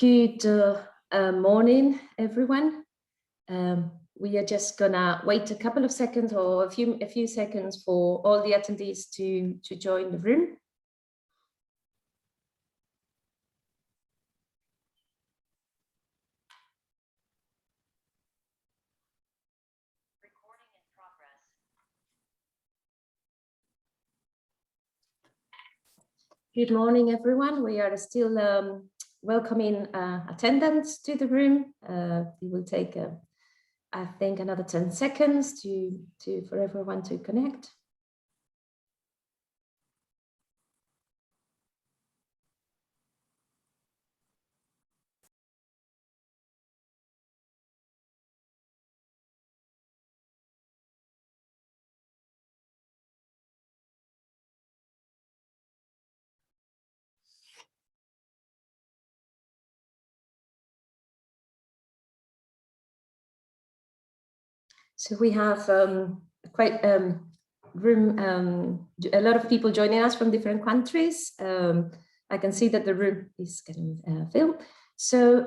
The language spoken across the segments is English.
Good morning, everyone. We are just gonna wait a couple of seconds or a few seconds for all the attendees to join the room. Recording in progress. Good morning, everyone. We are still welcoming attendants to the room. It will take, I think, another 10 seconds for everyone to connect. So we have quite a lot of people joining us from different countries. I can see that the room is getting filled. So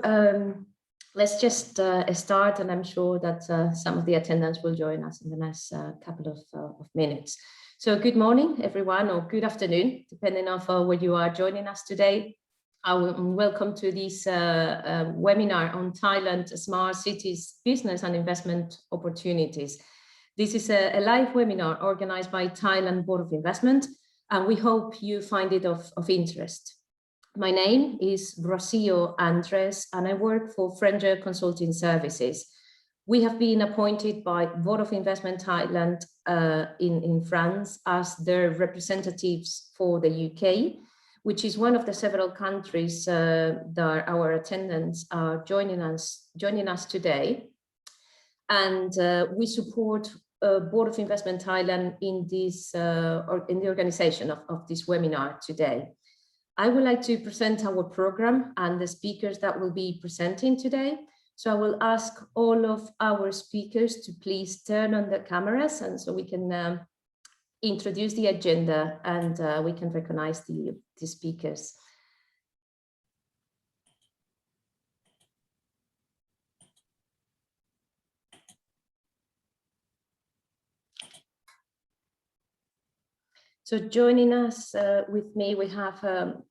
let's just start, and I'm sure that some of the attendants will join us in the next couple of minutes. So good morning, everyone, or good afternoon, depending on where you are joining us today. Welcome to this webinar on Thailand Smart Cities Business and Investment Opportunities. This is a live webinar organized by Thailand Board of Investment, and we hope you find it of interest. My name is Rocio Andres, and I work for Frenger Consulting Services. We have been appointed by Board of Investment Thailand in France as their representatives for the UK, which is one of the several countries that our attendants are joining us today. And we support Board of Investment Thailand in this in the organization of this webinar today. I would like to present our program and the speakers that will be presenting today. So I will ask all of our speakers to please turn on the cameras, and so we can introduce the agenda and we can recognize the speakers. So joining us with me, we have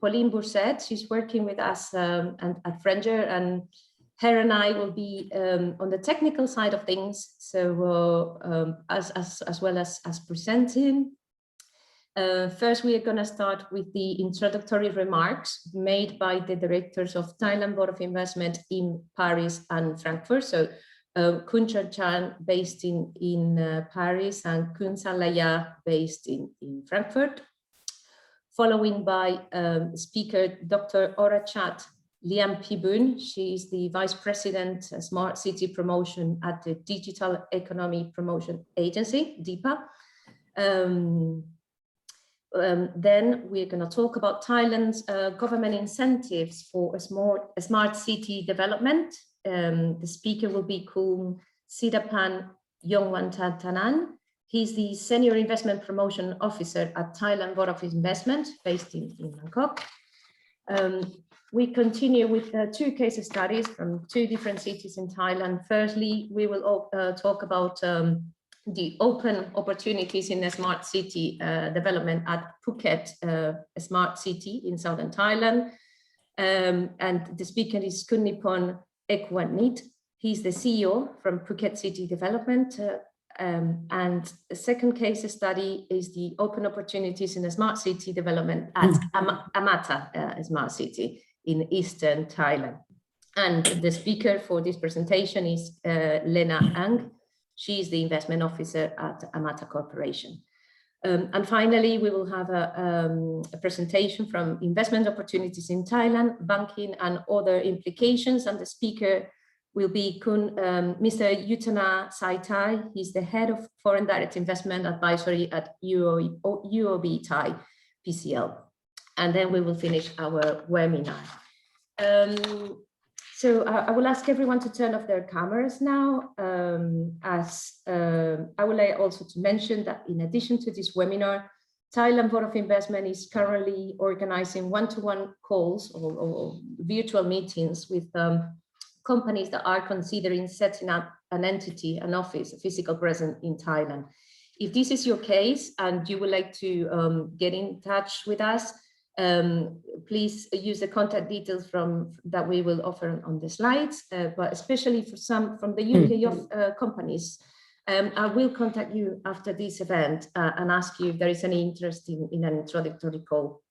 Pauline Bourset. She's working with us at Frenger, and her and I will be on the technical side of things. So as well as presenting. First, we are going to start with the introductory remarks made by the directors of Thailand Board of Investment in Paris and Frankfurt. So Khun Chan based in Paris and Khun Salaya based in Frankfurt. Following by speaker Dr. Orachat Liampibun. She is the Vice President Smart City Promotion at the Digital Economy Promotion Agency, DIPA. Then we're going to talk about Thailand's government incentives for a smart city development. The speaker will be Khun Sidapan Yongwantantanan. He's the Senior Investment Promotion Officer at Thailand Board of Investment based in Bangkok. We continue with two case studies from two different cities in Thailand. Firstly, we will talk about the open opportunities in a smart city development at Phuket, a smart city in southern Thailand. And the speaker is Kunnipon Ekwanit. He's the CEO from Phuket City Development. And the second case study is the open opportunities in a smart city development at Amata, a smart city in eastern Thailand. And the speaker for this presentation is Lena Ang. She is the investment officer at Amata Corporation. And finally, we will have a presentation from investment opportunities in Thailand, banking and other implications. And the speaker will be Mr. Yutana Saitai. He's the head of foreign direct investment advisory at UOB Thai PCL. And then we will finish our webinar. So I will ask everyone to turn off their cameras now. I would like also to mention that in addition to this webinar, Thailand Board of Investment is currently organizing one-to-one calls or virtual meetings with companies that are considering setting up an entity, an office, a physical presence in Thailand. If this is your case and you would like to get in touch with us, please use the contact details that we will offer on the slides, but especially for some from the UK companies. I will contact you after this event and ask you if there is any interest in an introductory call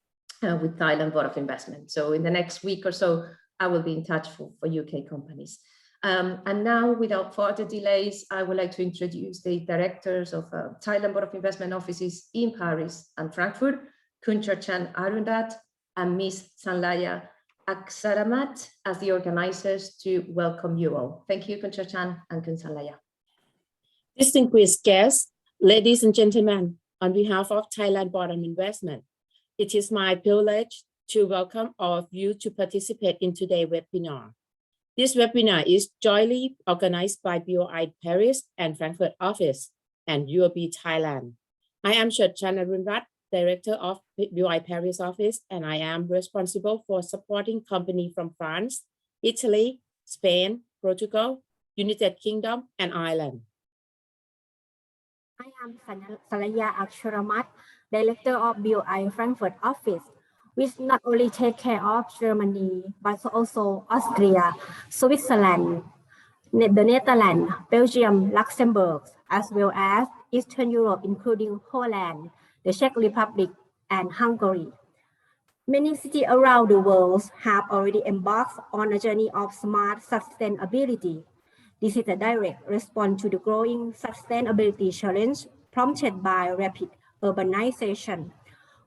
with Thailand Board of Investment. So in the next week or so, I will be in touch for UK companies. And now, without further delays, I would like to introduce the directors of Thailand Board of Investment offices in Paris and Frankfurt, Kunchachan Arundat and Ms. Sanlaya Aksaramat, as the organizers, to welcome you all. Thank you, Kunchachan and Kun Sanlaya. Distinguished guests, ladies and gentlemen, on behalf of Thailand Board of Investment, it is my privilege to welcome all of you to participate in today's webinar. This webinar is jointly organized by BOI Paris and Frankfurt office and UOB Thailand. I am Kunchachan Arundat, Director of BOI Paris office, and I am responsible for supporting companies from France, Italy, Spain, Portugal, United Kingdom, and Ireland. I am Sanlaya Aksaramat, Director of BOI Frankfurt office, which not only take care of Germany, but also Austria, Switzerland, the Netherlands, Belgium, Luxembourg, as well as Eastern Europe, including Poland, the Czech Republic, and Hungary. Many cities around the world have already embarked on a journey of smart sustainability. This is a direct response to the growing sustainability challenge prompted by rapid urbanization,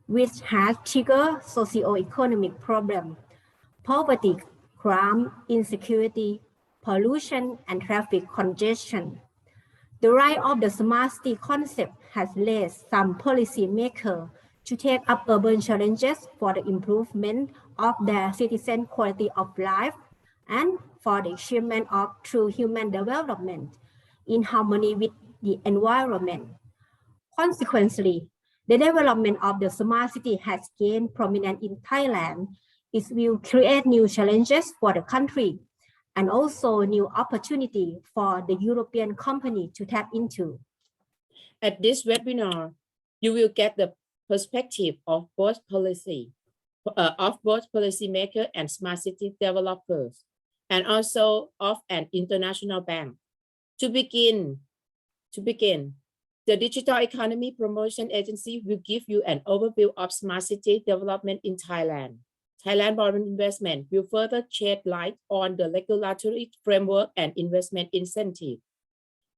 which has triggered socio-economic problems, poverty, crime, insecurity, pollution, and traffic congestion. The rise of the smart city concept has led some policymakers to take up urban challenges for the improvement of their citizen quality of life and for the achievement of true human development in harmony with the environment. Consequently, the development of the smart city has gained prominence in Thailand. It will create new challenges for the country and also new opportunity for the European company to tap into. At this webinar, you will get the perspective of both policymakers and smart city developers, and also of an international bank. To begin, the Digital Economy Promotion Agency will give you an overview of smart city development in Thailand. Thailand Board of Investment will further shed light on the regulatory framework and investment incentive.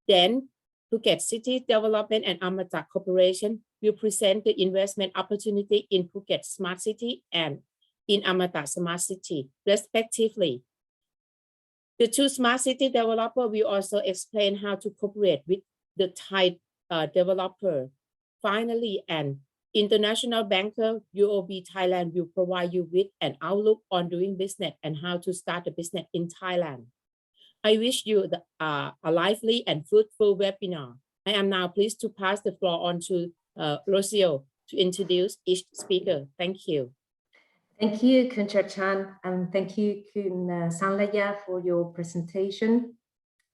Then, Phuket City Development and Amata Corporation will present the investment opportunity in Phuket Smart City and in Amata Smart City, respectively. The two smart city developers will also explain how to cooperate with the Thai developer. Finally, an international banker, UOB Thailand, will provide you with an outlook on doing business and how to start a business in Thailand. I wish you a lively and fruitful webinar. I am now pleased to pass the floor on to Rocio to introduce each speaker. Thank you. Thank you, Kunchachan, and thank you, Kun Sanlaya, for your presentation.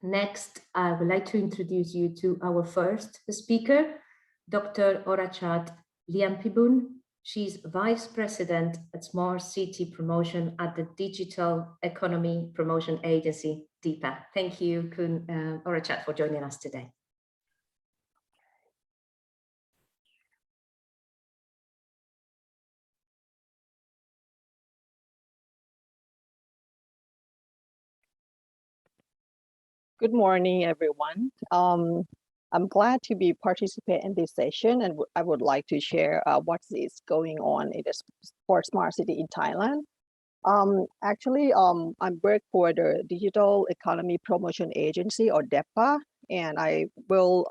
Next, I would like to introduce you to our first speaker, Dr. Orachat Liampibun. She's Vice President at Smart City Promotion at the Digital Economy Promotion Agency, DIPA. Thank you, Kun Orachat, for joining us today. Good morning, everyone. I'm glad to be participating in this session, and I would like to share what is going on in the smart city in Thailand. Actually, I work for the Digital Economy Promotion Agency, or DEPA, and I will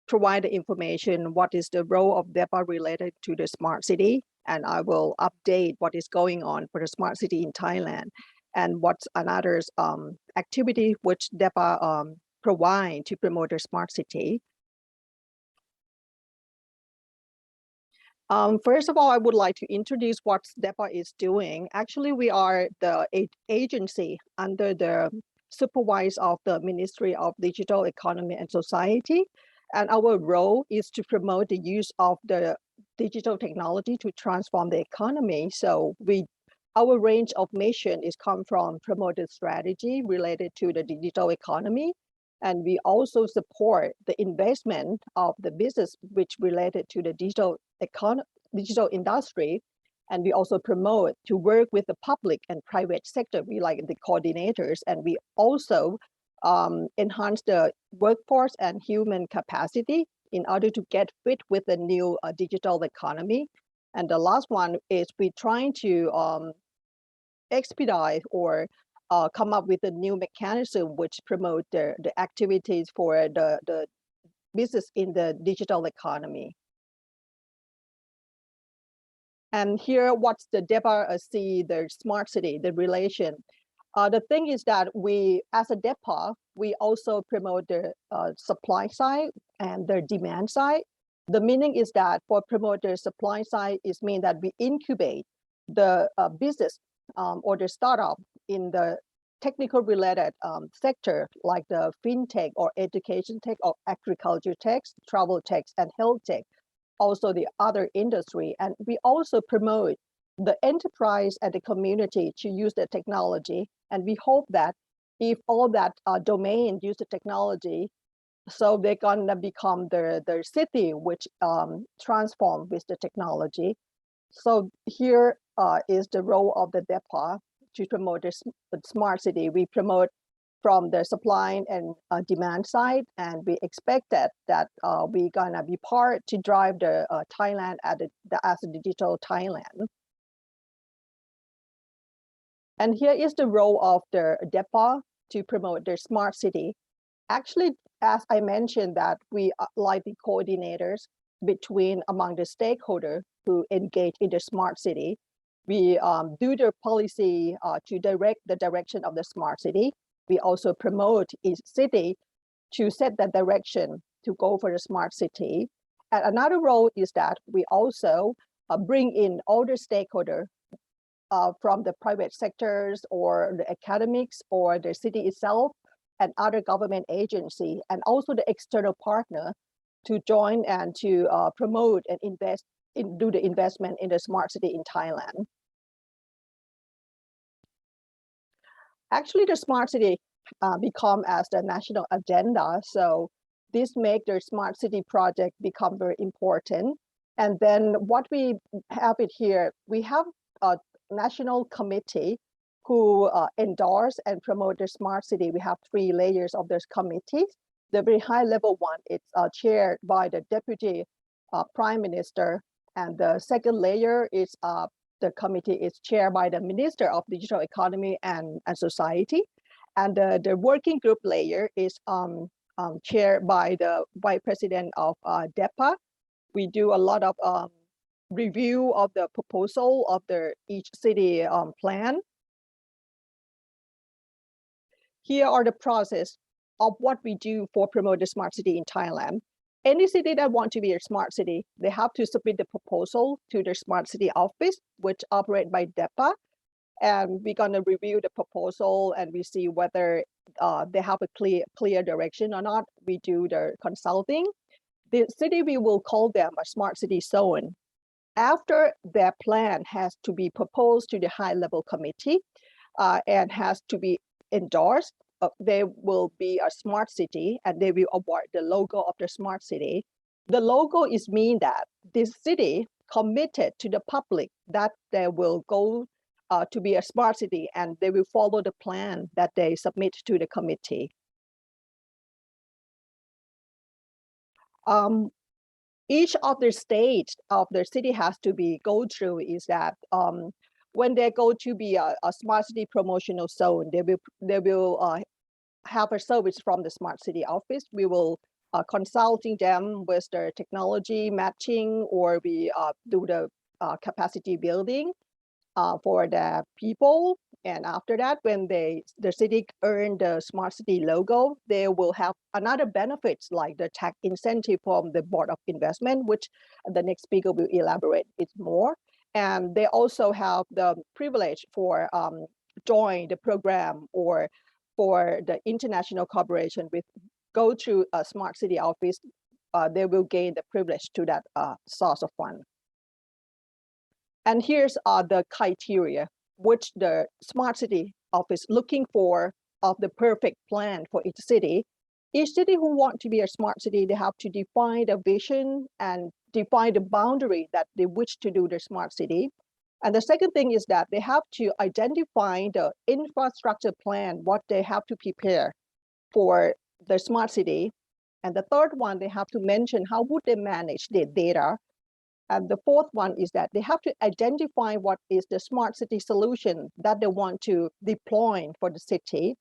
provide the information what is the role of DEPA related to the smart city, and I will update what is going on for the smart city in Thailand and what's another activity which DEPA provide to promote the smart city. First of all, I would like to introduce what DEPA is doing. Actually, we are the agency under the supervise of the Ministry of Digital Economy and Society. And our role is to promote the use of the digital technology to transform the economy. So our range of mission is come from promoted strategy related to the digital economy. And we also support the investment of the business which related to the digital industry. And we also promote to work with the public and private sector. We like the coordinators, and we also enhance the workforce and human capacity in order to get fit with the new digital economy. And the last one is we're trying to expedite or come up with a new mechanism which promote the activities for the business in the digital economy. And here, what's the DEPA see the smart city, the relation. The thing is that we, as a DEPA, we also promote the supply side and the demand side. The meaning is that for promote the supply side is mean that we incubate the business or the startup in the technical related sector like the fintech or education tech or agriculture tech, travel tech, and health tech. Also the other industry. And we also promote the enterprise and the community to use the technology. And we hope that if all that domain use the technology, so they're gonna become the city which transform with the technology. So here is the role of the DEPA to promote the smart city. We promote from the supply and demand side, and we expect that we're gonna be part to drive the Thailand as a digital Thailand. And here is the role of the DEPA to promote the smart city. Actually, as I mentioned, that we are like the coordinators among the stakeholders who engage in the smart city. We do the policy to direct the direction of the smart city. We also promote each city to set the direction to go for the smart city. And another role is that we also bring in all the stakeholders from the private sectors or the academics or the city itself and other government agency, and also the external partner to join and to promote and do the investment in the smart city in Thailand. Actually, the smart city become as the national agenda. So this make the smart city project become very important. And then what we have it here, we have a national committee who endorse and promote the smart city. We have 3 layers of this committee. The very high level one, it's chaired by the Deputy Prime Minister. And the second layer is the committee is chaired by the Minister of Digital Economy and Society. And the working group layer is chaired by the Vice President of DEPA. We do a lot of review of the proposal of each city plan. Here are the process of what we do for promote the smart city in Thailand. Any city that want to be a smart city, they have to submit the proposal to the smart city office, which operate by DEPA. And we're gonna review the proposal and we see whether they have a clear direction or not. We do the consulting. The city, we will call them a smart city zone. After their plan has to be proposed to the high level committee and has to be endorsed, there will be a smart city and they will award the logo of the smart city. The logo is mean that this city committed to the public that they will go to be a smart city and they will follow the plan that they submit to the committee. Each of the stage of the city has to be go through is that when they go to be a smart city promotional zone, they will have a service from the smart city office. We will consulting them with the technology matching, or we do the capacity building. for the people. And after that, when the city earn the smart city logo, they will have another benefits like the tax incentive from the Board of Investment, which the next speaker will elaborate it more. And they also have the privilege for join the program or for the international cooperation with go through a smart city office. They will gain the privilege to that source of fund. And here's the criteria which the smart city office looking for of the perfect plan for each city. Each city who want to be a smart city, they have to define the vision and define the boundary that they wish to do the smart city. And the second thing is that they have to identify the infrastructure plan, what they have to prepare for the smart city. And the third one, they have to mention how would they manage their data. And the fourth one is that they have to identify what is the smart city solution that they want to deploy for the city.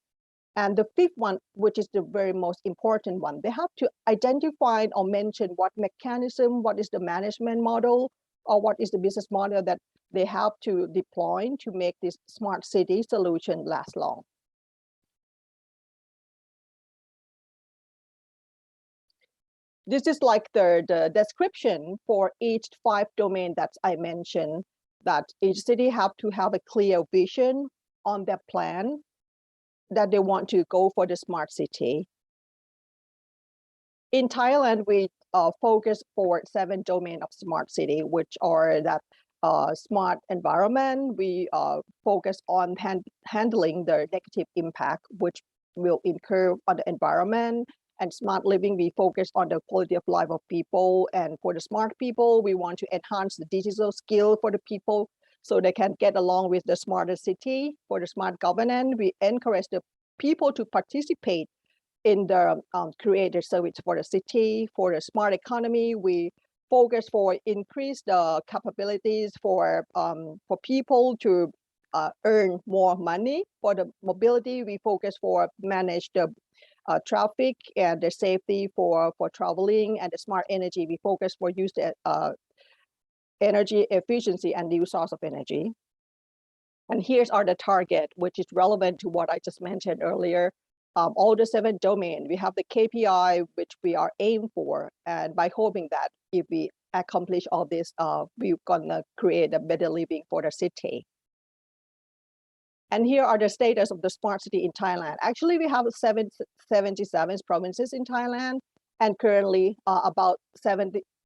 And the fifth one, which is the very most important one, they have to identify or mention what mechanism, what is the management model, or what is the business model that they have to deploy to make this smart city solution last long. This is like the description for each 5 domain that I mentioned, that each city have to have a clear vision on their plan that they want to go for the smart city. In Thailand, we focus for 7 domains of smart city, which are that smart environment. We focus on handling the negative impact, which will incur on the environment. And smart living, we focus on the quality of life of people. And for the smart people, we want to enhance the digital skill for the people so they can get along with the smarter city. For the smart governance, we encourage the people to participate in the creative service for the city. For the smart economy, we focus for increase the capabilities for people to earn more money. For the mobility, we focus for manage the traffic and the safety for traveling. And the smart energy, we focus for use the energy efficiency and new source of energy. And here's are the target, which is relevant to what I just mentioned earlier. All the 7 domains, we have the KPI, which we are aimed for. And by hoping that if we accomplish all this, we're gonna create a better living for the city. And here are the status of the smart city in Thailand. Actually, we have 77 provinces in Thailand, and currently about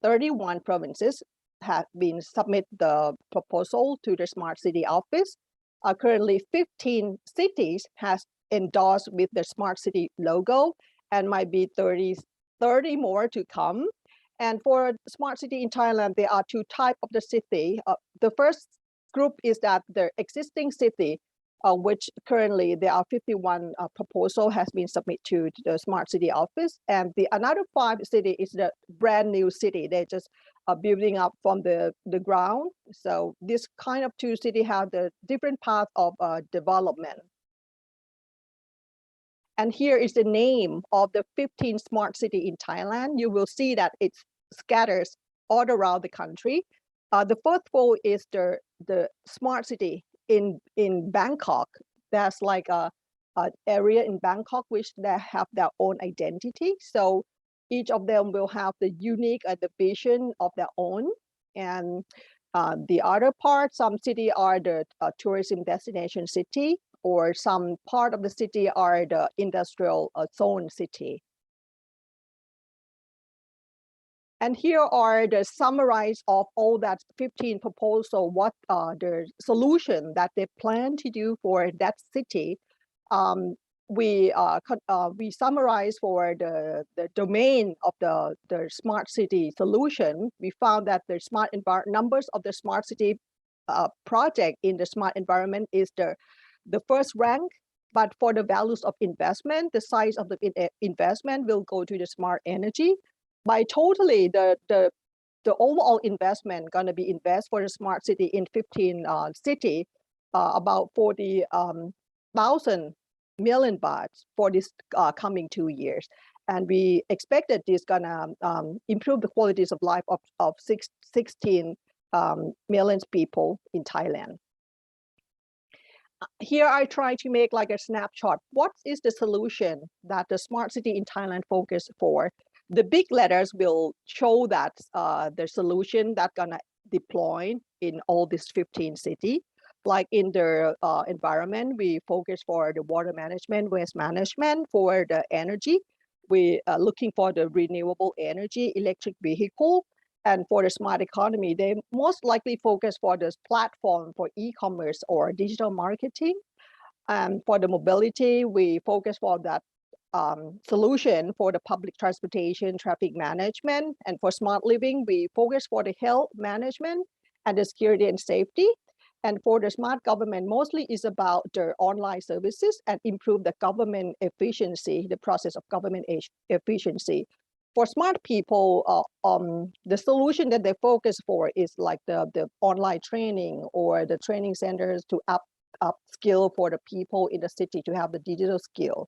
31 provinces have been submit the proposal to the smart city office. Currently, 15 cities has endorsed with the smart city logo, and might be 30 more to come. And for smart city in Thailand, there are 2 types of the city. The first group is that the existing city, which currently there are 51 proposal has been submitted to the smart city office. And the another 5 city is the brand new city. They're just building up from the ground. So this kind of 2 city have the different path of development. And here is the name of the 15 smart city in Thailand. You will see that it scatters all around the country. The first one is the smart city in Bangkok. There's like a area in Bangkok which they have their own identity. So each of them will have the unique the vision of their own. And the other part, some city are the tourism destination city, or some part of the city are the industrial zone city. And here are the summarize of all that 15 proposal, what are the solution that they plan to do for that city. We summarize for the domain of the smart city solution. We found that the numbers of the smart city project in the smart environment is the first rank, but for the values of investment, the size of the investment will go to the smart energy. By totally, the overall investment gonna be invest for the smart city in 15 city, about 40,000 million baht for this coming 2 years. And we expect that this gonna improve the qualities of life of 16 million people in Thailand. here I try to make like a snapshot. What is the solution that the smart city in Thailand focus for? The big letters will show that the solution that gonna deploy in all these 15 cities. Like in the environment, we focus for the water management, waste management. For the energy, we are looking for the renewable energy, electric vehicle. And for the smart economy, they most likely focus for this platform for e-commerce or digital marketing. And for the mobility, we focus for that solution for the public transportation, traffic management. And for smart living, we focus for the health management and the security and safety. And for the smart government, mostly is about the online services and improve the government efficiency, the process of government efficiency. For smart people, the solution that they focus for is like the online training or the training centers to up skill for the people in the city to have the digital skill.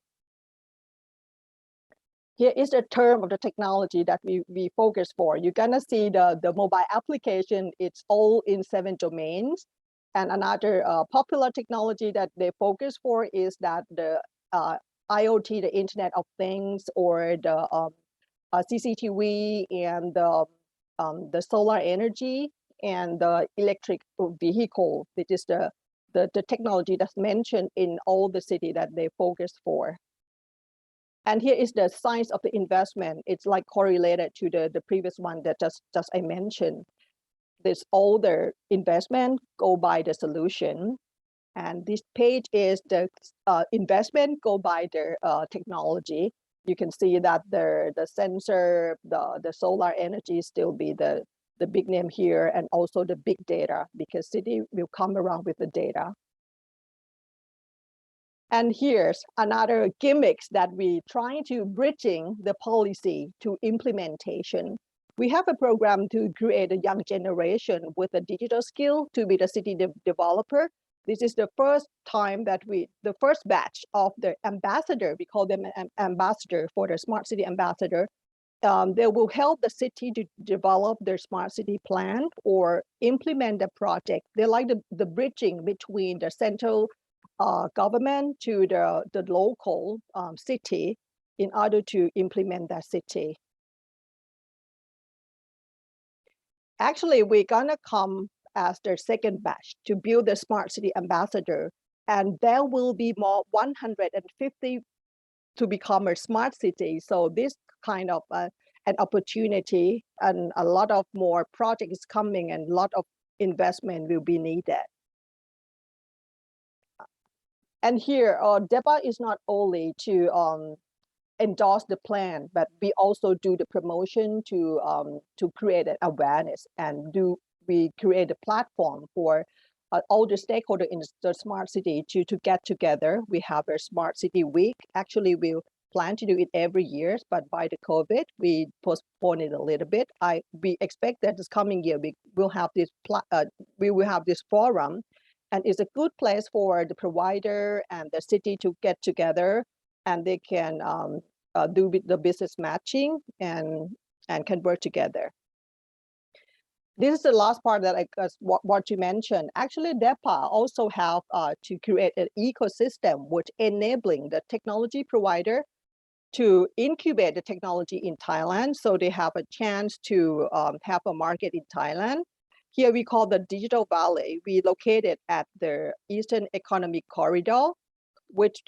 Here is the term of the technology that we focus for. You're gonna see the mobile application, it's all in 7 domains. And another popular technology that they focus for is that the IoT, the Internet of Things, or the CCTV, and the solar energy, and the electric vehicle, which is the technology that's mentioned in all the city that they focus for. And here is the size of the investment. It's like correlated to the previous one that just I mentioned. This all the investment go by the solution. And this page is the investment go by the technology. You can see that the sensor, the solar energy still be the big name here, and also the big data, because city will come around with the data. And here's another gimmicks that we try to bridging the policy to implementation. We have a program to create a young generation with a digital skill to be the city developer. This is the first time that the first batch of the ambassador, we call them an ambassador for the smart city ambassador. They will help the city to develop their smart city plan or implement the project. They like the bridging between the central government to the local city in order to implement that city. Actually, we're gonna come as their second batch to build the smart city ambassador, and there will be more 150 to become a smart city. So this kind of an opportunity, and a lot of more projects coming, and a lot of investment will be needed. And here, DEPA is not only to endorse the plan, but we also do the promotion to create an awareness, and we create a platform for all the stakeholders in the smart city to get together. We have a smart city week. Actually, we plan to do it every year, but by the COVID, we postpone it a little bit. We expect that this coming year we will have this forum, and it's a good place for the provider and the city to get together, and they can do the business matching and can work together. This is the last part that I want to mention. Actually, DEPA also have to create an ecosystem which enabling the technology provider to incubate the technology in Thailand, so they have a chance to have a market in Thailand. Here we call the Digital Valley. We located at the Eastern Economic Corridor, which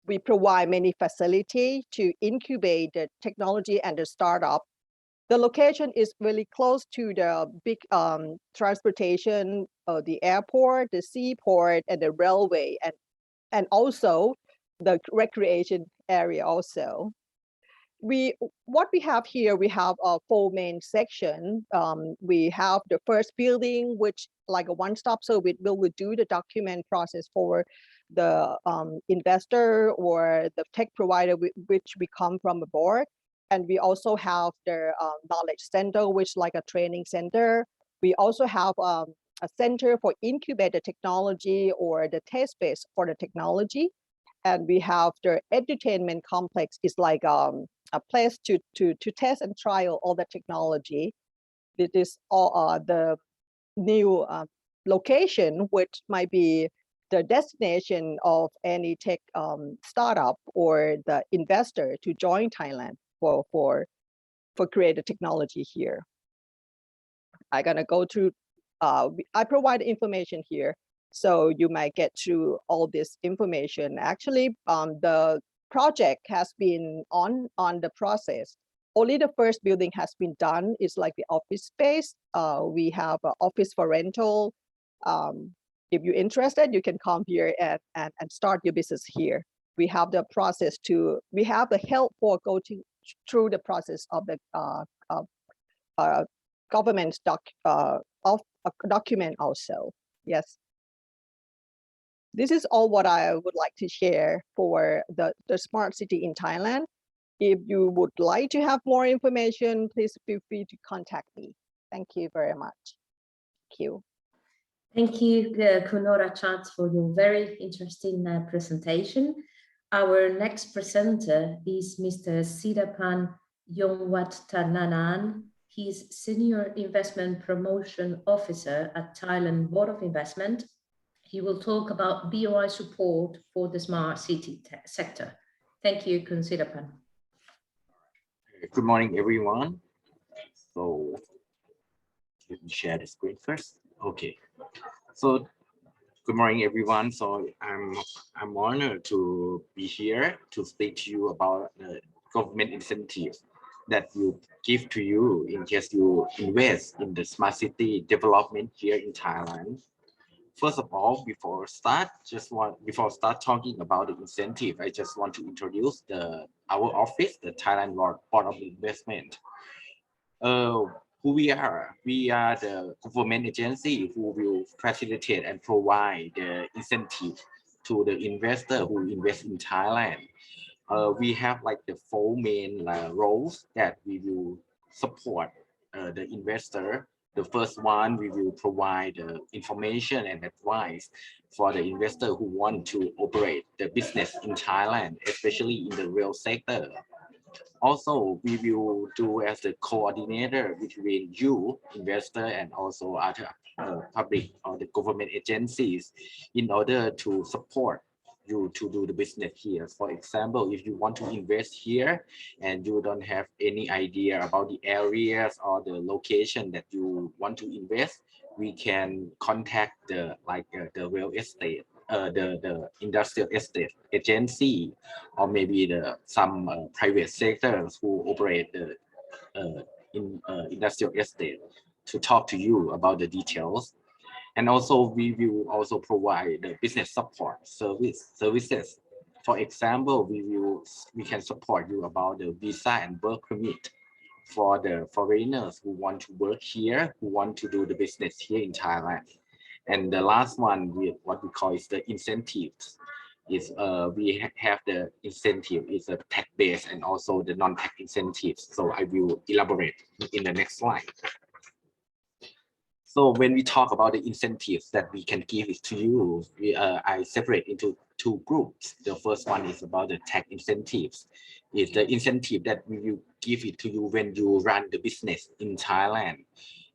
we provide many facilities to incubate the technology and the startup. The location is really close to the big transportation, the airport, the seaport, and the railway, and also the recreation area also. What we have here, we have a 4 main section. We have the first building, which like a one-stop service will do the document process for the investor or the tech provider which we come from aboard. And we also have the knowledge center, which like a training center. We also have a center for incubated technology or the test space for the technology. And we have the edutainment complex, is like a place to test and trial all the technology. This is all the new location, which might be the destination of any tech startup or the investor to join Thailand for creative technology here. I'm gonna go through, I provide information here, so you might get through all this information. Actually, the project has been on the process. Only the first building has been done. It's like the office space. We have an office for rental. If you're interested, you can come here and start your business here. We have the process we have the help for going through the process of the government document also. Yes. This is all what I would like to share for the smart city in Thailand. If you would like to have more information, please feel free to contact me. Thank you very much. Thank you. Thank you, Kunora Chat, for your very interesting presentation. Our next presenter is Mr. Sidapan Yongwattananan. He's Senior Investment Promotion Officer at Thailand Board of Investment. He will talk about BOI support for the smart city sector. Thank you, Kun Sidapan. Good morning, everyone. So let me share the screen first. Okay. So good morning, everyone. So I'm honored to be here to speak to you about the government incentives that will give to you in case you invest in the smart city development here in Thailand. First of all, before start talking about the incentive, I just want to introduce our office, the Thailand Board of Investment. Who we are the government agency who will facilitate and provide the incentive to the investor who invest in Thailand. We have like the four main roles that we will support the investor. The first one, we will provide information and advice for the investor who want to operate the business in Thailand, especially in the real sector. Also, we will do as the coordinator between you, investor, and also other public or the government agencies in order to support you to do the business here. For example, if you want to invest here and you don't have any idea about the areas or the location that you want to invest, we can contact the real estate, the industrial estate agency, or maybe some private sectors who operate the industrial estate to talk to you about the details. And also we will also provide the business support services. For example, we can support you about the visa and work permit for the foreigners who want to work here, who want to do the business here in Thailand. And the last one, what we call is the incentives. Is we have the incentive is a tax based and also the non-tax incentives. So I will elaborate in the next slide. So when we talk about the incentives that we can give it to you, I separate into two groups. The first one is about the tax incentives. It's the incentive that we will give it to you when you run the business in Thailand.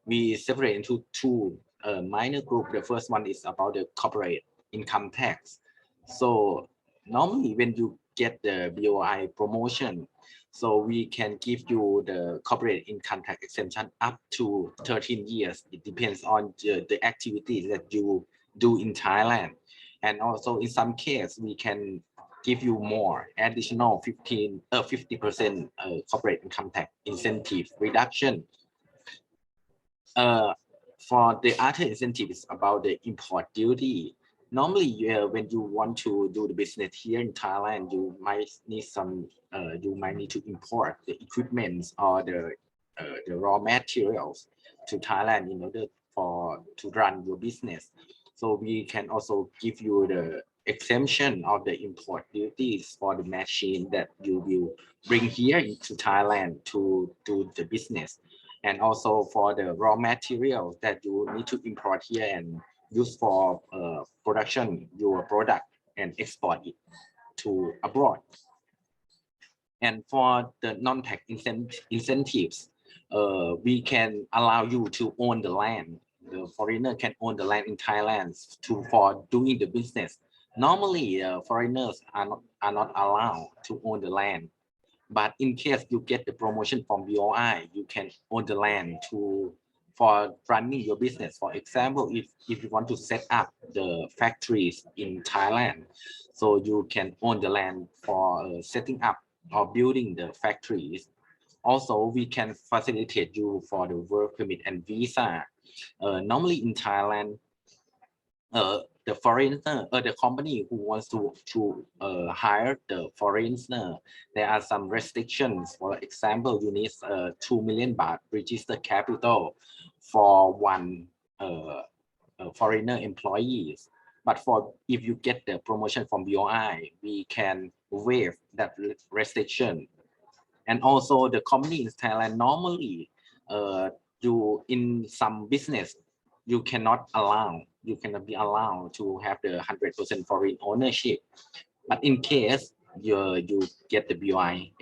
We separate into two minor groups. The first one is about the corporate income tax. So normally when you get the BOI promotion, so we can give you the corporate income tax exemption up to 13 years. It depends on the activities that you do in Thailand. And also in some cases, we can give you more additional 50% corporate income tax incentive reduction. For the other incentives about the import duty. Normally, when you want to do the business here in Thailand, you might need to import the equipment or the raw materials to Thailand in order to run your business. So we can also give you the exemption of the import duties for the machine that you will bring here into Thailand to do the business, and also for the raw materials that you need to import here and use for production your product and export it to abroad. And for the non-tax incentives, we can allow you to own the land the foreigner can own the land in Thailand for doing the business. Normally, foreigners are not allowed to own the land. But in case you get the promotion from BOI, you can own the land for running your business. For example, if you want to set up the factories in Thailand, so you can own the land for setting up or building the factories. Also, we can facilitate you for the work permit and visa. Normally in Thailand, the foreigner or the company who wants to hire the foreigner, there are some restrictions. For example, you need 2 million baht registered capital for one foreigner employees. But if you get the promotion from BOI, we can waive that restriction. And also the company in Thailand normally you in some business you cannot be allowed to have the 100% foreign ownership. But in case you get the BOI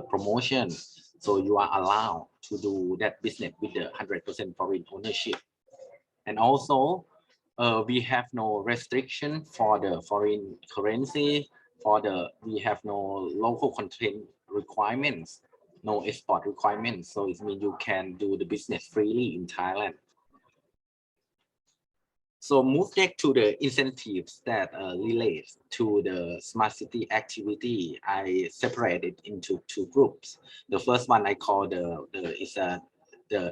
promotion, so you are allowed to do that business with the 100% foreign ownership. And also we have no restriction for the foreign currency. We have no local content requirements, no export requirements. So it means you can do the business freely in Thailand. So move back to the incentives that relate to the smart city activity. I separated into two groups. The first one I call the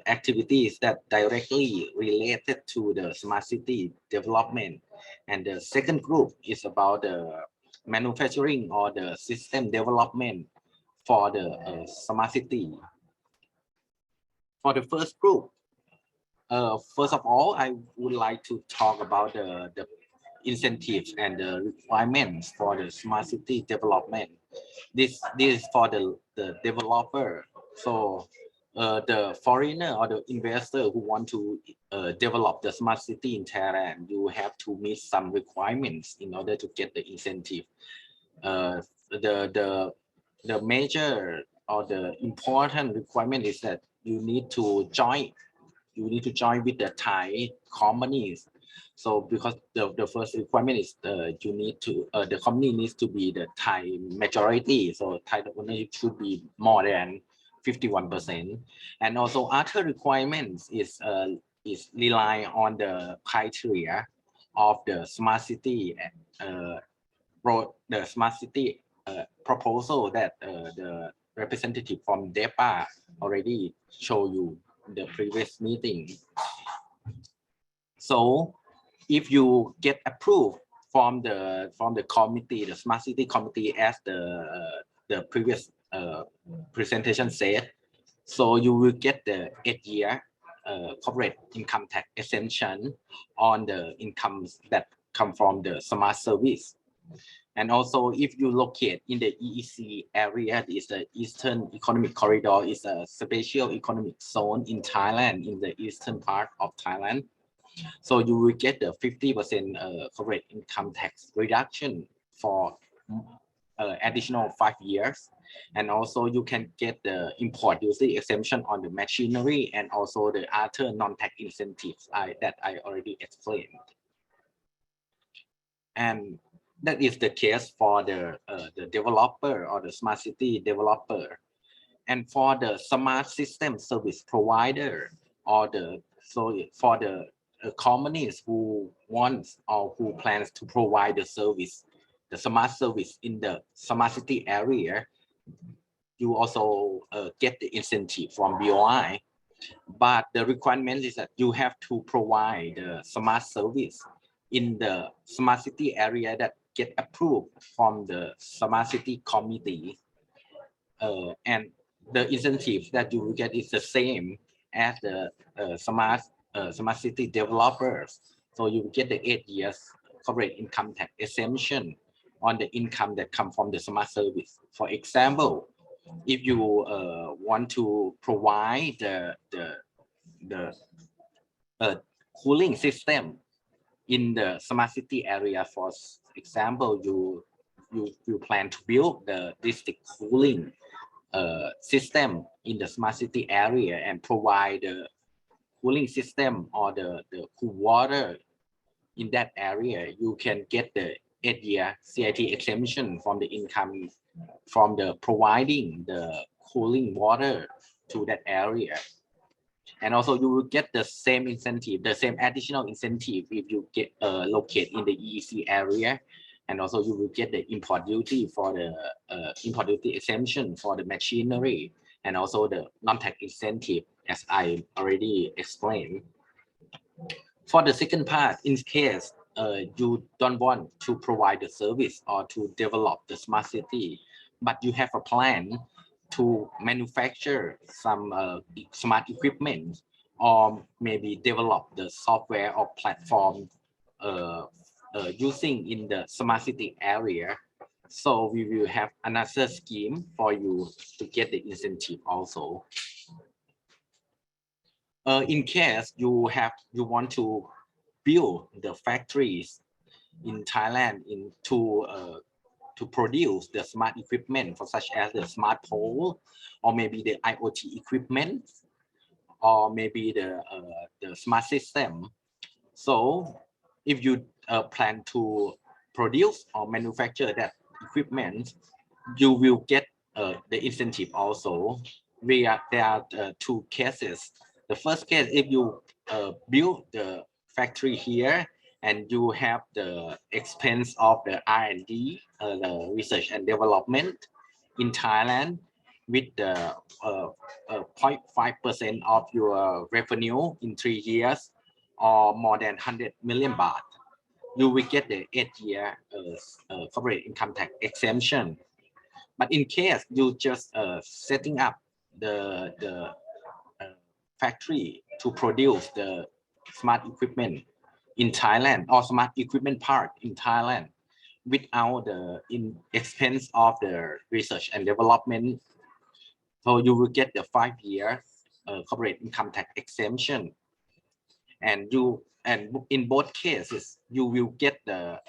activities that directly related to the smart city development. And the second group is about the manufacturing or the system development for the smart city. For the first group, first of all, I would like to talk about the incentives and the requirements for the smart city development. This is for the developer. So the foreigner or the investor who want to develop the smart city in Thailand, you have to meet some requirements in order to get the incentive. The major or the important requirement is that you need to join with the Thai companies. So because the first requirement is the company needs to be the Thai majority. So Thai ownership should be more than 51%. And also other requirements is rely on the criteria of the smart city proposal that the representative from DEPA already showed you in the previous meeting. So if you get approved from the committee, the smart city committee, as the previous presentation said, so you will get the 8-year corporate income tax exemption on the incomes that come from the smart service. And also, if you locate in the EEC area, is the Eastern Economic Corridor, is a special economic zone in Thailand, in the eastern part of Thailand. So you will get the 50% corporate income tax reduction for additional 5 years. And also you can get the import duty exemption on the machinery and also the other non-tax incentives that I already explained. And that is the case for the developer or the smart city developer. And for the smart system service provider or for the companies who wants or who plans to provide the service, the smart service in the smart city area, you also get the incentive from BOI. But the requirement is that you have to provide the smart service in the smart city area that get approved from the smart city committee, and the incentive that you will get is the same as the smart city developers. So you will get the 8 years corporate income tax exemption on the income that come from the smart service. For example, if you want to provide the cooling system in the smart city area, for example, you plan to build the district cooling system in the smart city area and provide cooling system or the cool water in that area, you can get the 8-year CIT exemption from the income from the providing the cooling water to that area. And also you will get the same incentive, the same additional incentive if you get locate in the EEC area. And also you will get the import duty for the import duty exemption for the machinery, and also the non-tax incentive, as I already explained. For the second part, in case you don't want to provide the service or to develop the smart city, but you have a plan to manufacture some smart equipment, or maybe develop the software or platform using in the smart city area. So we will have another scheme for you to get the incentive also. In case you want to build the factories in Thailand to produce the smart equipment for such as the smart pole, or maybe the IoT equipment, or maybe the smart system. So if you plan to produce or manufacture that equipment, you will get the incentive also. There are two cases. The first case, if you build the factory here and you have the expense of the R&D, the research and development in Thailand, with the 0.5% of your revenue in 3 years, or more than 100 million baht, you will get the 8-year corporate income tax exemption. But in case you just setting up the factory to produce the smart equipment in Thailand, or smart equipment part in Thailand, without the expense of the research and development, so you will get the 5-year corporate income tax exemption. And in both cases, you will get the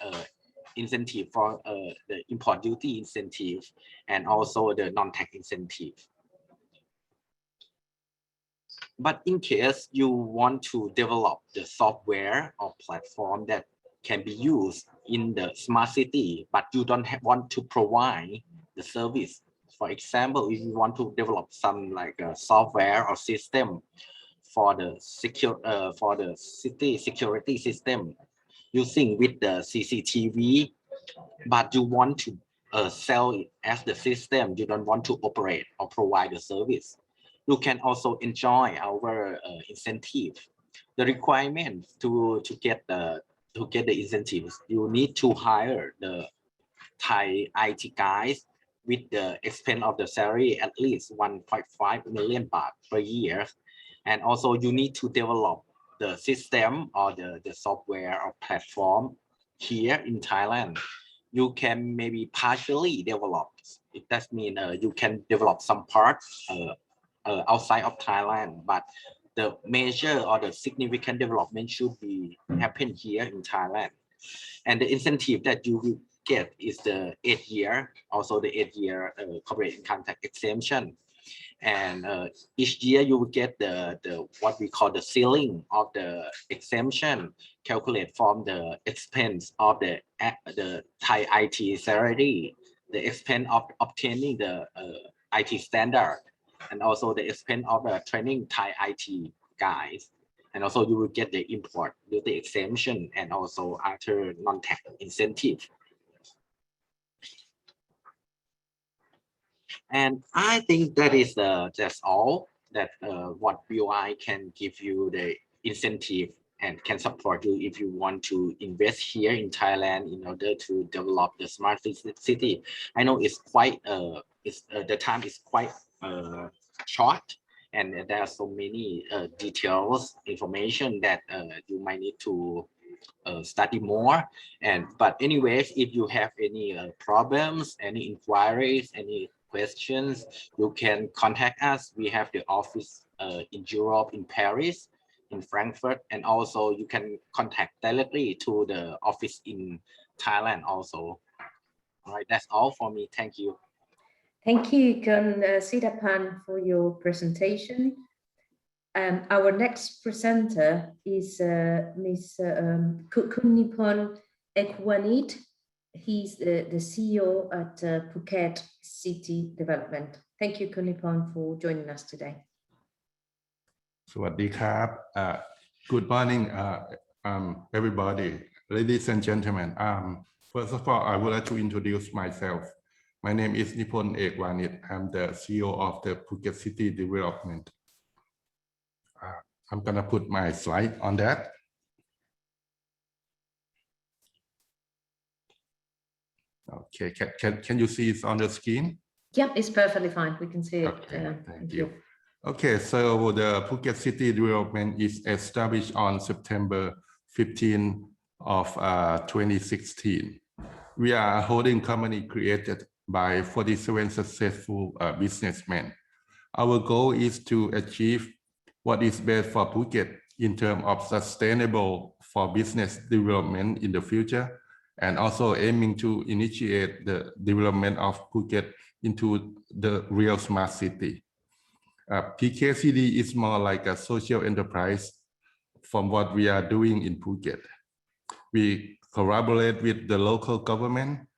incentive for the import duty incentive, and also the non-tax incentive. But in case you want to develop the software or platform that can be used in the smart city, but you don't want to provide the service. For example, if you want to develop some like a software or system for the city security system using with the CCTV, but you want to sell it as the system, you don't want to operate or provide the service, you can also enjoy our incentive. The requirement to get the incentives, you need to hire the Thai IT guys with the expense of the salary at least 1.5 million baht per year. And also you need to develop the system or the software or platform here in Thailand. You can maybe partially develop. It does mean you can develop some parts outside of Thailand, but the major or the significant development should be happen here in Thailand. And the incentive that you will get is the 8-year, also the 8-year corporate income tax exemption. And each year you will get the what we call the ceiling of the exemption, calculate from the expense of the Thai IT salary, the expense of obtaining the IT standard, and also the expense of the training Thai IT guys. And also you will get the import duty exemption and also other non-tax incentive. And I think that is that's all that what BOI can give you the incentive and can support you if you want to invest here in Thailand in order to develop the smart city. I know it's quite the time is quite short, and there are so many details information that you might need to study more. But anyways, if you have any problems, any inquiries, any questions, you can contact us. We have the office in Europe, in Paris, in Frankfurt, and also you can contact directly to the office in Thailand also. All right, that's all for me. Thank you. Thank you, Kun Sidapan, for your presentation. Our next presenter is Ms. Kunnipon Ekwanit. He's the CEO at Phuket City Development. Thank you, Kunnipon, for joining us today. สวัสดีครับ Good morning, everybody, ladies and gentlemen. First of all, I would like to introduce myself. My name is Nipon Ekwanit. I'm the CEO of the Phuket City Development. I'm gonna put my slide on that. Okay, can you see it on the screen? Yeah, it's perfectly fine. We can see it. Okay, thank you. Okay, so the Phuket City Development is established on September 15 of 2016. We are a holding company created by 47 successful businessmen. Our goal is to achieve what is best for Phuket in terms of sustainable for business development in the future, and also aiming to initiate the development of Phuket into the real smart city. PKCD is more like a social enterprise from what we are doing in Phuket. We collaborate with the local government,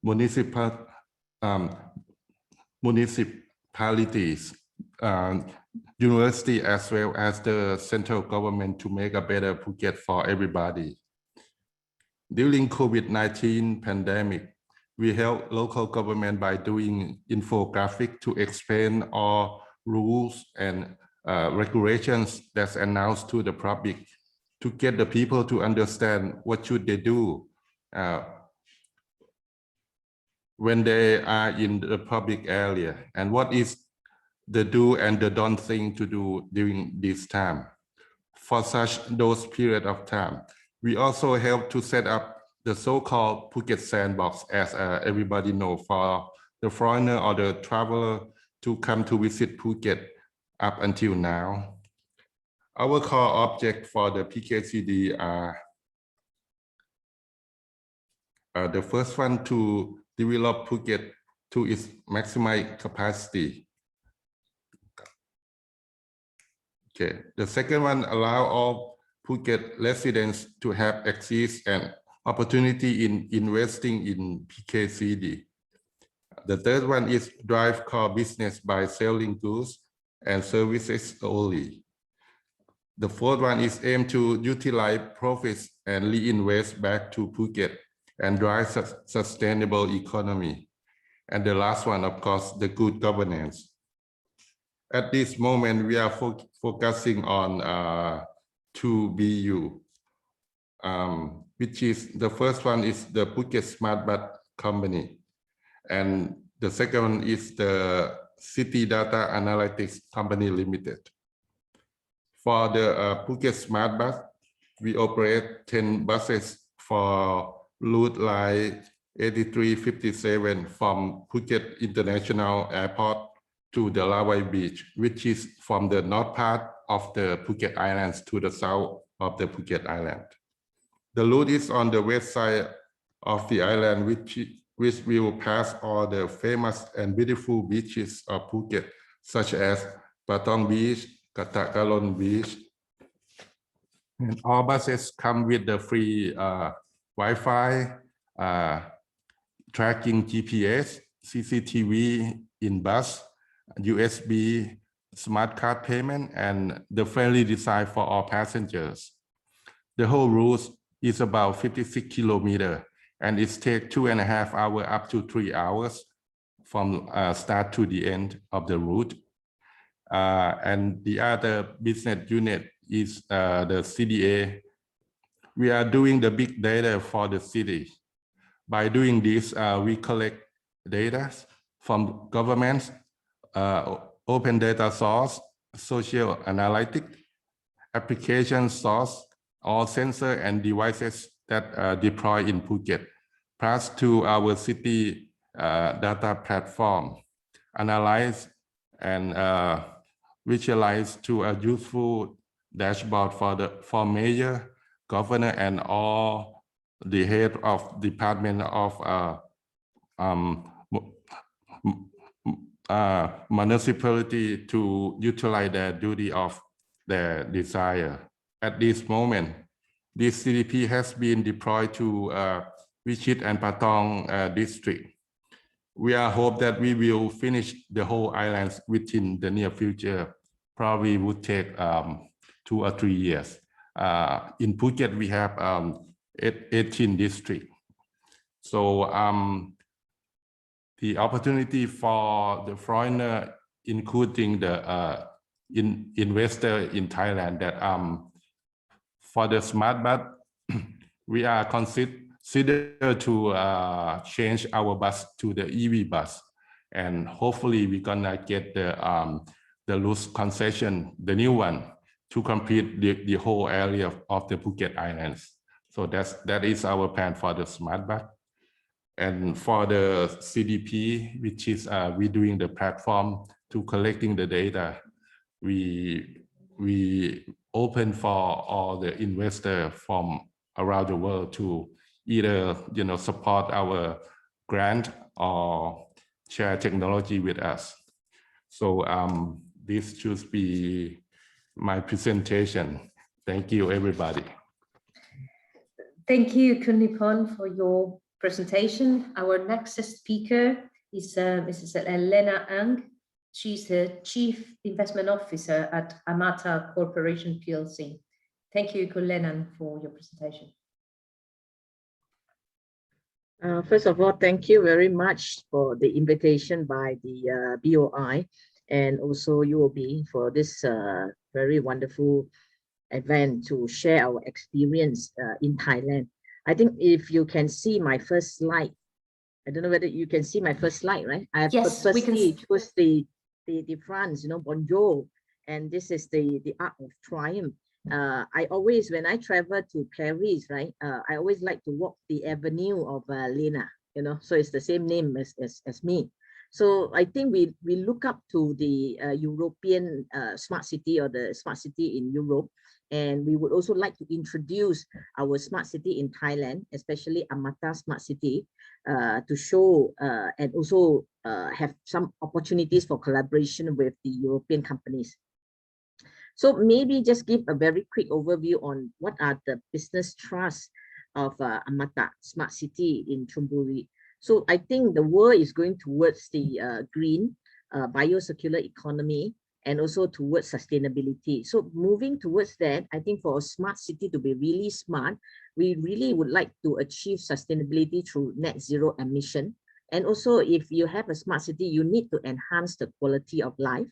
municipalities, university, as well as the central government to make a better Phuket for everybody. During COVID-19 pandemic, we help local government by doing infographic to explain all rules and regulations that's announced to the public to get the people to understand what should they do when they are in the public area, and what is the do and the don't thing to do during this time. For those period of time, we also help to set up the so-called Phuket Sandbox, as everybody know, for the foreigner or the traveler to come to visit Phuket up until now. Our core object for the PKCD are the first one, to develop Phuket to its maximum capacity. Okay, the second one, allow all Phuket residents to have access and opportunity in investing in PKCD. The third one is drive core business by selling goods and services only. The fourth one is aim to utilize profits and reinvest back to Phuket and drive sustainable economy. And the last one, of course, the good governance. At this moment, we are focusing on 2 BU, which is the first one is the Phuket Smart Bus Company, and the second one is the City Data Analytics Company Limited. For the Phuket Smart Bus, we operate 10 buses for route line 8357 from Phuket International Airport to the Lavai Beach, which is from the north part of the Phuket Islands to the south of the Phuket Island. The route is on the west side of the island, which will pass all the famous and beautiful beaches of Phuket, such as Patong Beach, Katakalon Beach. And all buses come with the free Wi-Fi, tracking GPS, CCTV in bus, USB, smart card payment, and the friendly design for all passengers. The whole route is about 56 kilometers, and it takes 2.5 hours up to 3 hours from start to the end of the route. And the other business unit is the CDA. We are doing the big data for the city. By doing this, we collect data from governments, open data source, social analytic, application source, all sensor and devices that deploy in Phuket, plus to our city data platform, analyze and visualize to a useful dashboard for mayor, governor, and all the head of department of municipality to utilize their duty of their desire. At this moment, this CDP has been deployed to Vichit and Patong district. We are hope that we will finish the whole islands within the near future. Probably would take 2 or 3 years. In Phuket, we have 18 districts. So the opportunity for the foreigner, including the investor in Thailand, that for the smart bus, we are consider to change our bus to the EV bus, and hopefully we're gonna get the loose concession, the new one, to complete the whole area of the Phuket Islands. So that is our plan for the smart bus. And for the CDP, which is we doing the platform to collecting the data, we open for all the investors from around the world to either support our grant or share technology with us. So this should be my presentation. Thank you, everybody. Thank you, Kunipon, for your presentation. Our next speaker is Mrs. Elena Ang. She's the Chief Investment Officer at Amata Corporation PLC. Thank you, Kulenan, for your presentation. First of all, thank you very much for the invitation by the BOI and also UOB for this very wonderful event to share our experience in Thailand. I think if you can see my first slide, I don't know whether you can see my first slide, right? I have Yes, we can see. chose the France, bonjour, and this is the Arc of Triumph. I always, when I travel to Paris, right, I always like to walk the Avenue of Lena, so it's the same name as me. So I think we look up to the European smart city or the smart city in Europe, and we would also like to introduce our smart city in Thailand, especially Amata Smart City, to show and also have some opportunities for collaboration with the European companies. So maybe just give a very quick overview on what are the business trusts of Amata Smart City in Chonburi. So I think the world is going towards the green biocircular economy and also towards sustainability. So moving towards that, I think for a smart city to be really smart, we really would like to achieve sustainability through net zero emission. And also if you have a smart city, you need to enhance the quality of life.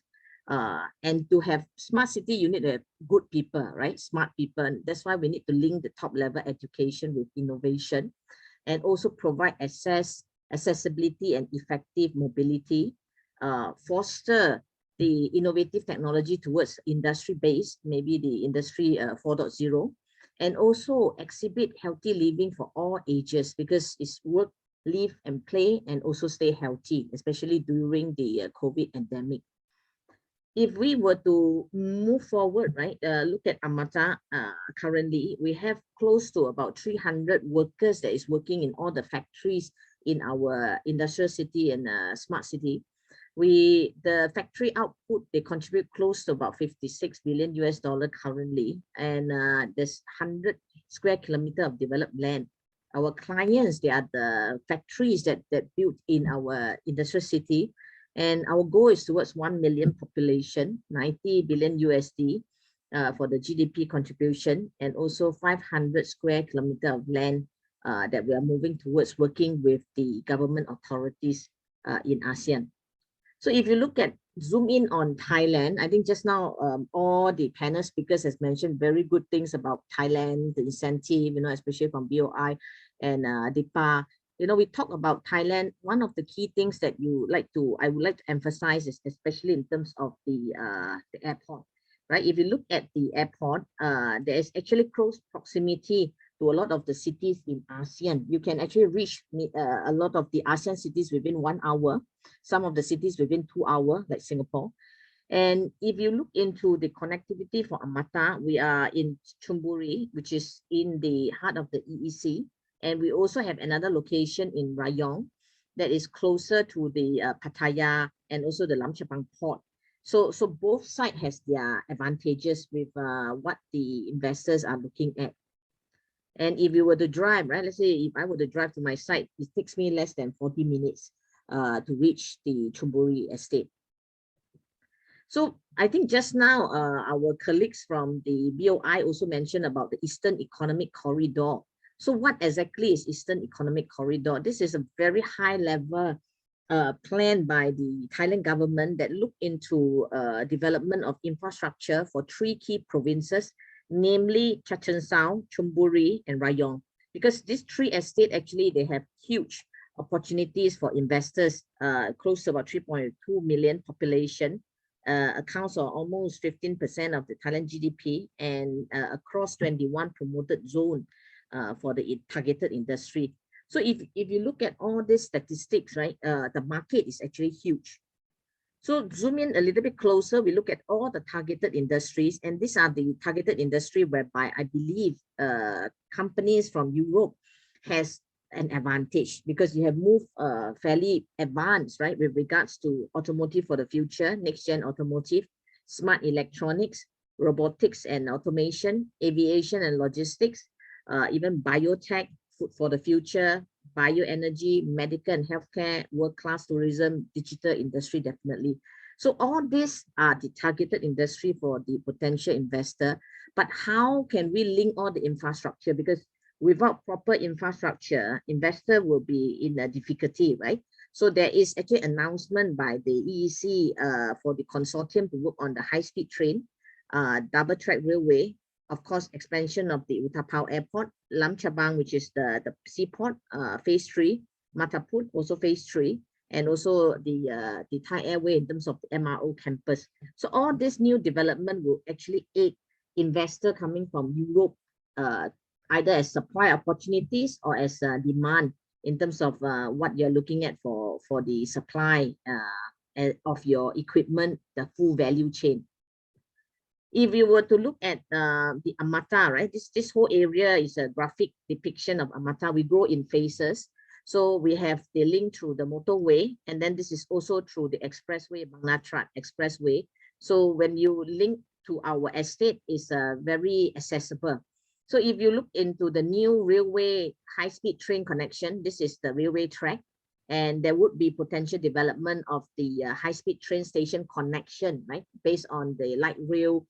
And to have smart city, you need to have good people, right? Smart people. And that's why we need to link the top level education with innovation and also provide accessibility and effective mobility, foster the innovative technology towards industry-based, maybe the industry 4.0, and also exhibit healthy living for all ages, because it's work, live and play and also stay healthy, especially during the COVID pandemic. If we were to move forward, right, look at Amata, currently, we have close to about 300 workers that is working in all the factories in our industrial city and smart city. The factory output, they contribute close to about $56 billion currently, and there's 100 square kilometers of developed land. Our clients, they are the factories that built in our industrial city. And our goal is towards 1 million population, $90 billion for the GDP contribution, and also 500 square kilometers of land that we are moving towards working with the government authorities in ASEAN. So if you look at, zoom in on Thailand, I think just now all the panel speakers has mentioned very good things about Thailand, the incentive, especially from BOI and DIPA. We talk about Thailand. One of the key things that I would like to emphasize is especially in terms of the airport, right? If you look at the airport, there is actually close proximity to a lot of the cities in ASEAN. You can actually reach a lot of the ASEAN cities within 1 hour, some of the cities within 2 hours, like Singapore. And if you look into the connectivity for Amata, we are in Chonburi, which is in the heart of the EEC. And we also have another location in Rayong. that is closer to the Pattaya and also the Lam Chabang port. So both sides has their advantages with what the investors are looking at. And if you were to drive, right, let's say if I were to drive to my site, it takes me less than 40 minutes to reach the Chonburi estate. So I think just now our colleagues from the BOI also mentioned about the Eastern Economic Corridor. So what exactly is Eastern Economic Corridor? This is a very high level plan by the Thailand government that look into development of infrastructure for 3 key provinces, namely Chachoengsao, Chonburi, and Rayong. Because these 3 estates actually, they have huge opportunities for investors, close to about 3.2 million population, accounts for almost 15% of the Thailand GDP, and across 21 promoted zone for the targeted industry. So if you look at all these statistics, right, the market is actually huge. So zoom in a little bit closer, we look at all the targeted industries, and these are the targeted industry whereby I believe companies from Europe has an advantage because you have moved fairly advanced, right, with regards to automotive for the future, next gen automotive, smart electronics, robotics and automation, aviation and logistics, even biotech, food for the future, bioenergy, medical and healthcare, world-class tourism, digital industry, definitely. So all these are the targeted industry for the potential investor. But how can we link all the infrastructure? Because without proper infrastructure, investor will be in a difficulty, right? So there is actually an announcement by the EEC for the consortium to work on the high-speed train, double-track railway, of course, expansion of the Utapao Airport, Lam Chabang, which is the seaport, phase 3, Mataput, also phase 3, and also the Thai Airway in terms of the MRO campus. So all this new development will actually aid investor coming from Europe, either as supply opportunities or as demand in terms of what you're looking at for the supply of your equipment, the full value chain. If you were to look at the Amata, right, this whole area is a graphic depiction of Amata. We grow in phases. So we have the link through the motorway, and then this is also through the expressway, Bang Natrat Expressway. So when you link to our estate, is very accessible. So if you look into the new railway high-speed train connection, this is the railway track, and there would be potential development of the high-speed train station connection, right, based on the light rail.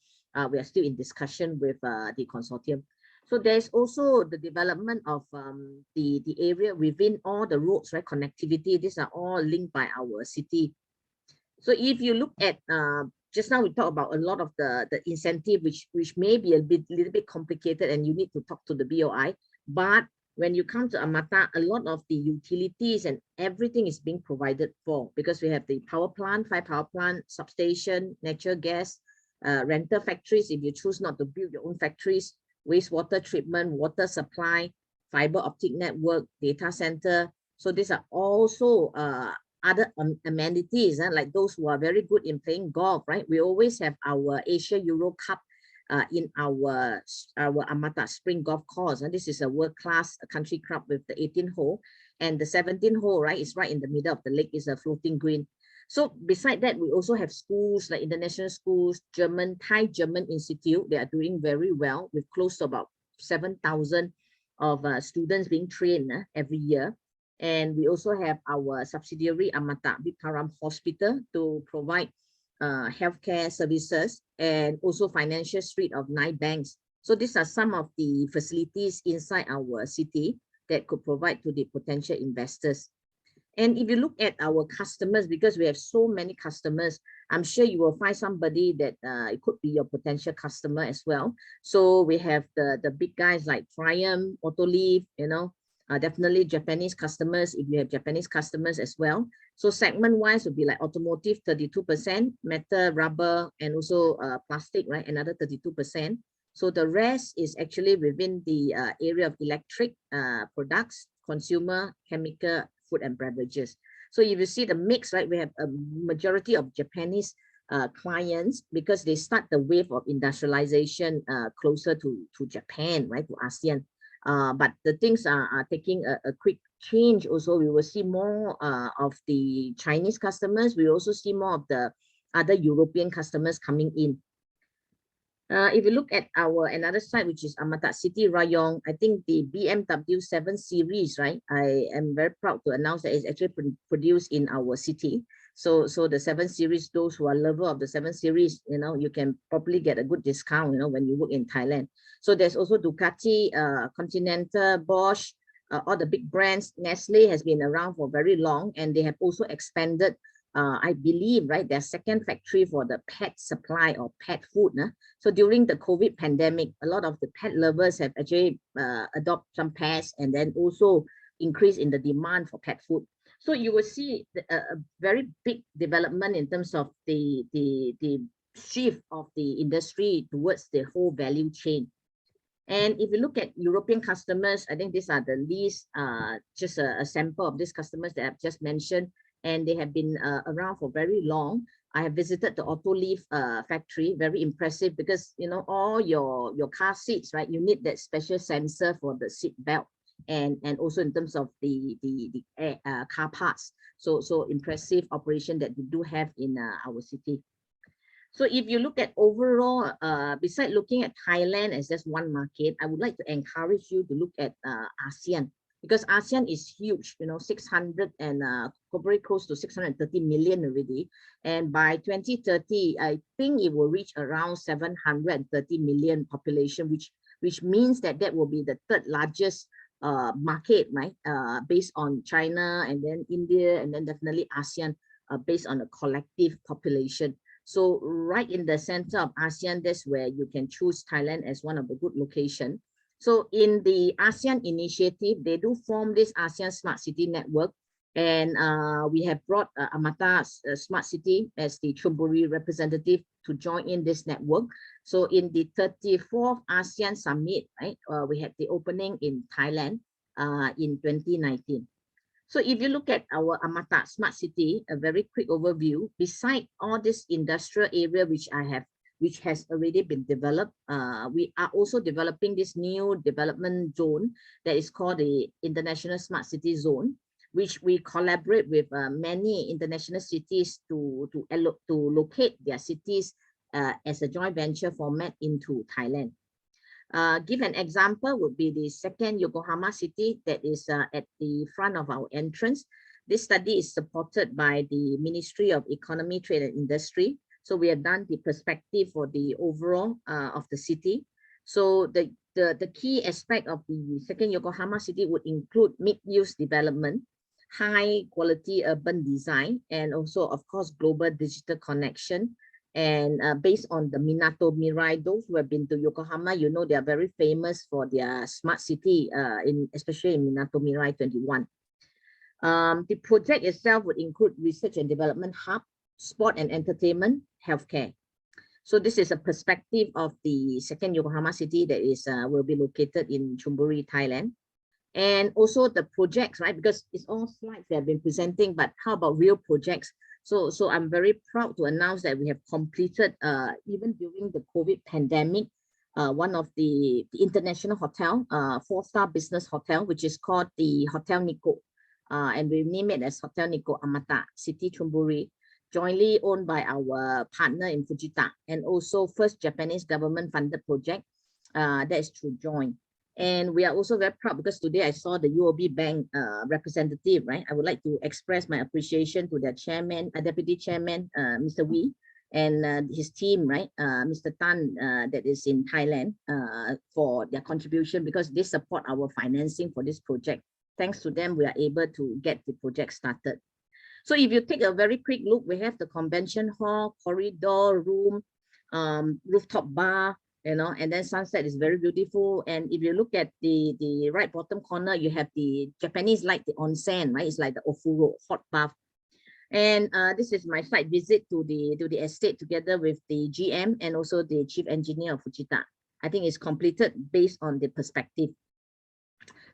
We are still in discussion with the consortium. So there's also the development of the area within all the roads, right, connectivity. These are all linked by our city. So if you look at, just now we talked about a lot of the incentive, which may be a little bit complicated and you need to talk to the BOI. But when you come to Amata, a lot of the utilities and everything is being provided for, because we have the power plant, 5 power plant, substation, natural gas, rental factories, if you choose not to build your own factories, wastewater treatment, water supply, fiber optic network, data center. So these are also other amenities, like those who are very good in playing golf, right? We always have our Asia Euro Cup in our Amata Spring Golf Course, and this is a world-class country club with the 18th hole, and the 17th hole, right, is right in the middle of the lake, is a floating green. So beside that, we also have schools like international schools, Thai German Institute. They are doing very well with close to about 7,000 of students being trained every year. And we also have our subsidiary Amata Biparam Hospital to provide healthcare services, and also financial street of 9 banks. So these are some of the facilities inside our city that could provide to the potential investors. And if you look at our customers, because we have so many customers, I'm sure you will find somebody that it could be your potential customer as well. So we have the big guys like Triumph, Autoliv, you know, definitely Japanese customers, if you have Japanese customers as well. So segment wise would be like automotive, 32%, metal, rubber, and also plastic, right, another 32%. So the rest is actually within the area of electric products, consumer, chemical, food and beverages. So if you see the mix, right, we have a majority of Japanese clients, because they start the wave of industrialization closer to Japan, right, to ASEAN. But the things are taking a quick change. Also, we will see more of the Chinese customers. We also see more of the other European customers coming in. If you look at our another site, which is Amata City Rayong, I think the BMW 7 Series, right? I am very proud to announce that it's actually produced in our city. So the 7 Series, those who are lover of the 7 Series, you know, you can probably get a good discount, you know, when you work in Thailand. So there's also Ducati, Continental, Bosch, all the big brands. Nestle has been around for very long, and they have also expanded, I believe, right, their second factory for the pet supply or pet food. So during the COVID pandemic, a lot of the pet lovers have actually adopted some pets, and then also increase in the demand for pet food. So you will see a very big development in terms of the shift of the industry towards the whole value chain. And if you look at European customers, I think these are the least, just a sample of these customers that I've just mentioned, and they have been around for very long. I have visited the Autoliv factory, very impressive, because you know, all your car seats, right? You need that special sensor for the seat belt, and also in terms of the car parts. So impressive operation that we do have in our city. So if you look at overall, besides looking at Thailand as just one market, I would like to encourage you to look at ASEAN, because ASEAN is huge, you know, 600 and very close to 630 million already. And by 2030, I think it will reach around 730 million population, which means that that will be the third largest market, right? Based on China, and then India, and then definitely ASEAN, based on a collective population. So right in the center of ASEAN, that's where you can choose Thailand as one of the good locations. So in the ASEAN initiative, they do form this ASEAN Smart City Network. And we have brought Amata Smart City as the Chonburi representative to join in this network. So in the 34th ASEAN Summit, right, we had the opening in Thailand in 2019. So if you look at our Amata Smart City, a very quick overview, beside all this industrial area which has already been developed, we are also developing this new development zone that is called the International Smart City Zone, which we collaborate with many international cities to locate their cities as a joint venture format into Thailand. Give an example would be the second Yokohama city that is at the front of our entrance. This study is supported by the Ministry of Economy, Trade and Industry. So we have done the perspective for the overall of the city. So the key aspect of the second Yokohama city would include mixed-use development, high quality urban design, and also, of course, global digital connection. And based on the Minato Mirai, those who have been to Yokohama, you know, they are very famous for their smart city, especially in Minato Mirai 21. The project itself would include research and development hub, sport and entertainment, healthcare. So this is a perspective of the second Yokohama city that is will be located in Chonburi, Thailand. And also the projects, right? Because it's all slides that have been presenting, but how about real projects? So I'm very proud to announce that we have completed, even during the COVID pandemic, one of the international hotel, 4-star business hotel, which is called the Hotel Nikko. And we name it as Hotel Nikko Amata City Chonburi, jointly owned by our partner in Fujita, and also first Japanese government funded project that is through Joint. And we are also very proud because today I saw the UOB Bank representative, right? I would like to express my appreciation to their chairman, deputy chairman, Mr. Wee, and his team, right? Mr. Tan, that is in Thailand, for their contribution, because they support our financing for this project. Thanks to them, we are able to get the project started. So if you take a very quick look, we have the convention hall, corridor, room, rooftop bar, you know, and then sunset is very beautiful. And if you look at the right bottom corner, you have the Japanese like the onsen, right? It's like the ofuro, hot bath. And this is my site visit to the estate together with the GM and also the chief engineer of Fujita. I think it's completed based on the perspective.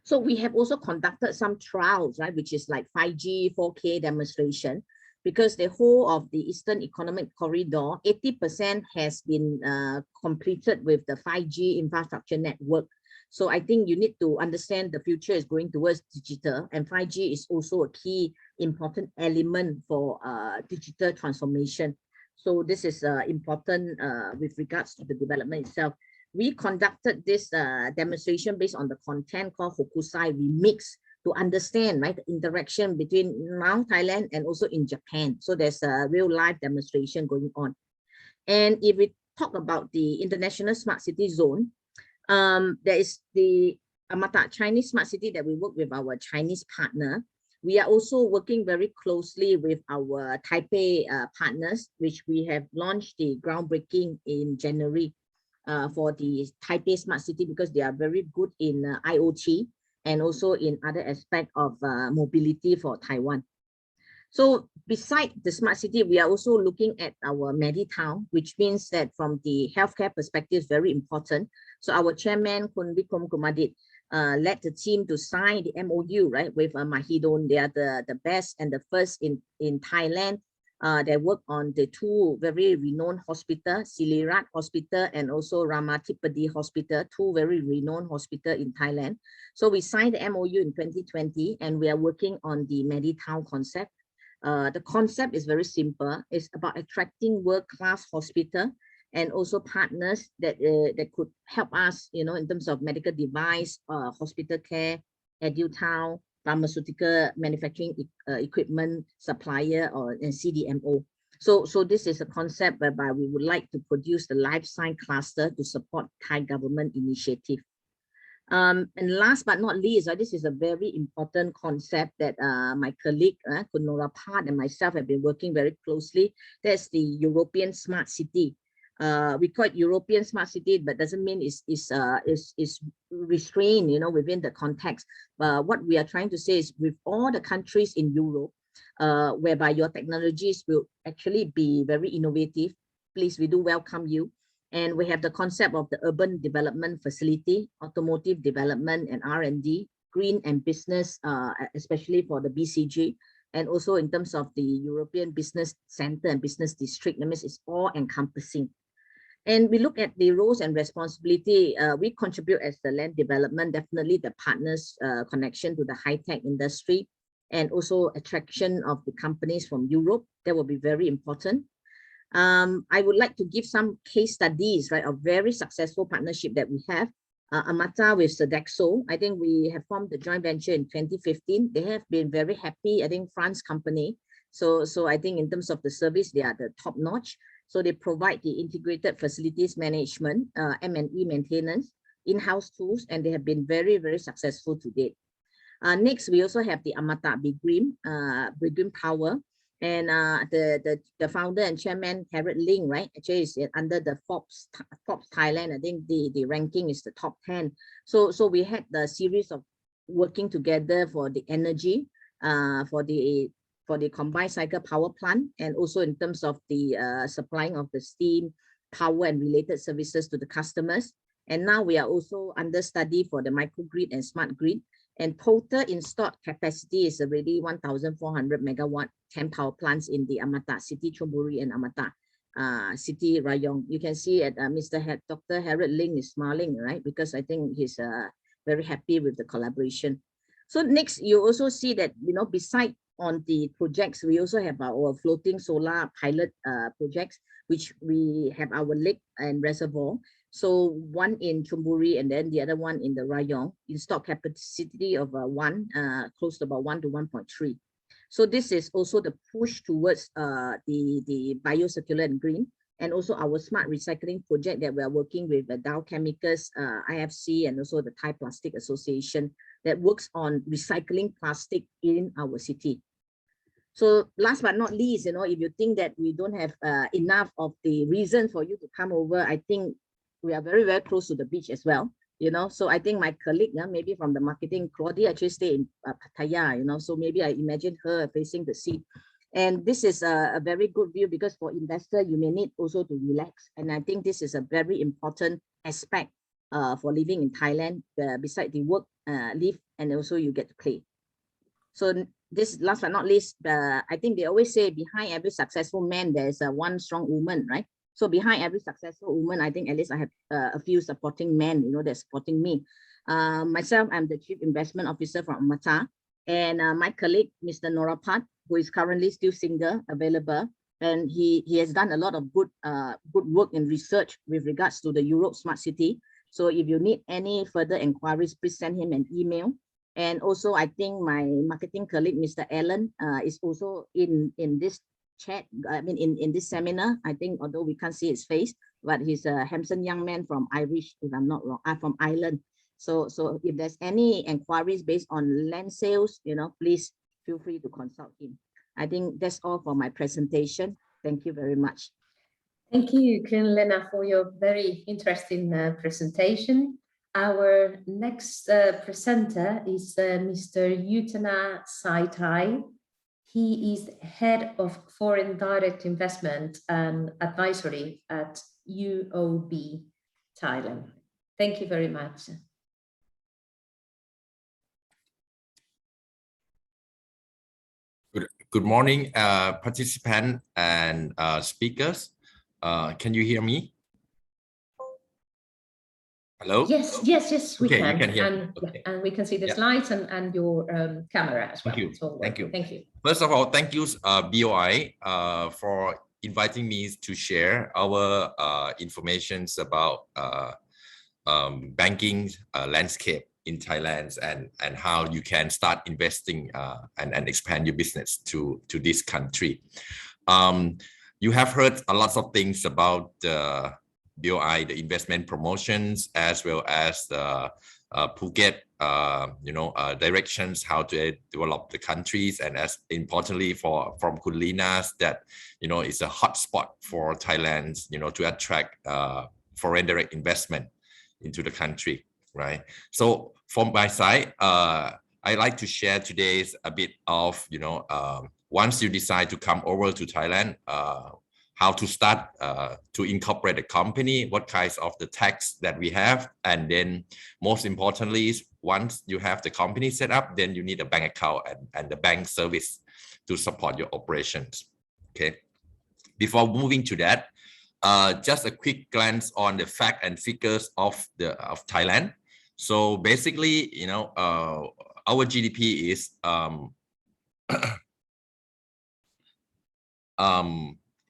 So we have also conducted some trials, right, which is like 5G, 4K demonstration, because the whole of the Eastern Economic Corridor, 80% has been completed with the 5G infrastructure network. So I think you need to understand the future is going towards digital, and 5G is also a key important element for digital transformation. So this is important with regards to the development itself. We conducted this demonstration based on the content called Hokusai Remix to understand, right, the interaction between now Thailand and also in Japan. So there's a real life demonstration going on. And if we talk about the International Smart City Zone, there is the Amata Chinese Smart City that we work with our Chinese partner. We are also working very closely with our Taipei partners, which we have launched the groundbreaking in January for the Taipei Smart City, because they are very good in IoT and also in other aspects of mobility for Taiwan. So beside the smart city, we are also looking at our Meditown, which means that from the healthcare perspective, very important. So our chairman, Kun Vikram Kumadit, led the team to sign the MOU, right, with Mahidol. They are the best and the first in Thailand. They work on the two very renowned hospitals, Silirat Hospital and also Ramatipadi Hospital, two very renowned hospitals in Thailand. So we signed the MOU in 2020, and we are working on the Meditown concept. The concept is very simple. It's about attracting world-class hospital and also partners that could help us, you know, in terms of medical device, hospital care, EduTown, pharmaceutical manufacturing equipment supplier, or CDMO. So this is a concept whereby we would like to produce the life science cluster to support Thai government initiative. And last but not least, this is a very important concept that my colleague Kun Norapat and myself have been working very closely. That's the European Smart City. We call it European Smart City, but doesn't mean it's restrained, you know, within the context. What we are trying to say is, with all the countries in Europe, whereby your technologies will actually be very innovative, please, we do welcome you. And we have the concept of the urban development facility, automotive development and R&D, green and business, especially for the BCG, and also in terms of the European Business Center and Business District. That means it's all encompassing. And we look at the roles and responsibility. We contribute as the land development, definitely the partners connection to the high-tech industry, and also attraction of the companies from Europe. That will be very important. I would like to give some case studies, right, of very successful partnership that we have. Amata with Sodexo, I think we have formed the joint venture in 2015. They have been very happy, I think, France company. So I think in terms of the service, they are the top notch. So they provide the integrated facilities management, M&E maintenance, in-house tools, and they have been very, very successful to date. Next, we also have the Amata Bigrim Power. And the founder and chairman, Harold Ling, right, actually is under the Forbes Thailand. I think the ranking is the top 10. So we had the series of working together for the energy, for the combined cycle power plant, and also in terms of the supplying of the steam, power and related services to the customers. And now we are also under study for the microgrid and smart grid. And total installed capacity is already 1,400 megawatt, 10 power plants in the Amata City, Chonburi, and Amata City, Rayong. You can see at Dr. Harold Ling is smiling, right? Because I think he's very happy with the collaboration. So next, you also see that, you know, beside on the projects, we also have our floating solar pilot projects, which we have our lake and reservoir. So one in Chonburi and then the other one in the Rayong, installed capacity of close to about 1 to 1.3. So this is also the push towards the biocircular and green, and also our smart recycling project that we are working with the Dow Chemicals, IFC, and also the Thai Plastic Association that works on recycling plastic in our city. So last but not least, you know, if you think that we don't have enough of the reason for you to come over, I think we are very, very close to the beach as well, you know. So I think my colleague, maybe from the marketing, Claudia, actually stay in Pattaya, you know, so maybe I imagine her facing the sea. And this is a very good view, because for investor, you may need also to relax. And I think this is a very important aspect for living in Thailand, beside the work, live, and also you get to play. So this, last but not least, I think they always say behind every successful man, there's one strong woman, right? So behind every successful woman, I think at least I have a few supporting men, you know, that's supporting me. Myself, I'm the Chief Investment Officer from Mata, and my colleague, Mr. Norapat, who is currently still single, available, and he has done a lot of good work in research with regards to the Europe Smart City. So if you need any further inquiries, please send him an email. And also, I think my marketing colleague, Mr. Alan, is also in this chat, I mean, in this seminar. I think, although we can't see his face, but he's a handsome young man from Irish, if I'm not wrong, from Ireland. So if there's any inquiries based on land sales, please feel free to consult him. I think that's all for my presentation. Thank you very much. Thank you, Queen Lena, for your very interesting presentation. Our next presenter is Mr. Yutana Saitai. He is Head of Foreign Direct Investment and Advisory at UOB Thailand. Thank you very much. Good morning, participants and speakers. Can you hear me? Hello? Yes, we okay, can. You can hear and, okay. And we can see the slides and your camera as well. Thank you. So, thank you. Thank you. First of all, thank you, BOI, for inviting me to share our informations about banking landscape in Thailand and how you can start investing and expand your business to this country. You have heard a lot of things about the BOI, the investment promotions, as well as the Phuket, directions how to develop the countries, and as importantly from Kulina's that it's a hot spot for Thailand, to attract foreign direct investment into the country, right? So from my side, I like to share today a bit of once you decide to come over to Thailand, how to start to incorporate a company, what kinds of the tax that we have, and then most importantly is once you have the company set up, then you need a bank account and the bank service to support your operations. Okay. Before moving to that, just a quick glance on the facts and figures of Thailand. So basically, our GDP is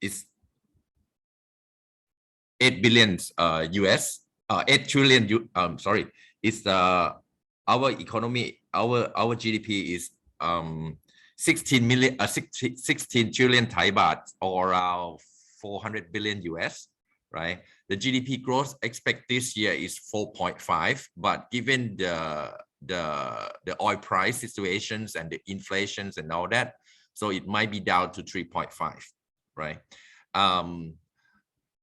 is 8 billion US, 8 trillion. Sorry, it's our economy. Our GDP is 16 trillion Thai baht, or around 400 billion US, right? The GDP growth expect this year is 4.5, but given the oil price situations and the inflations and all that, so it might be down to 3.5, right?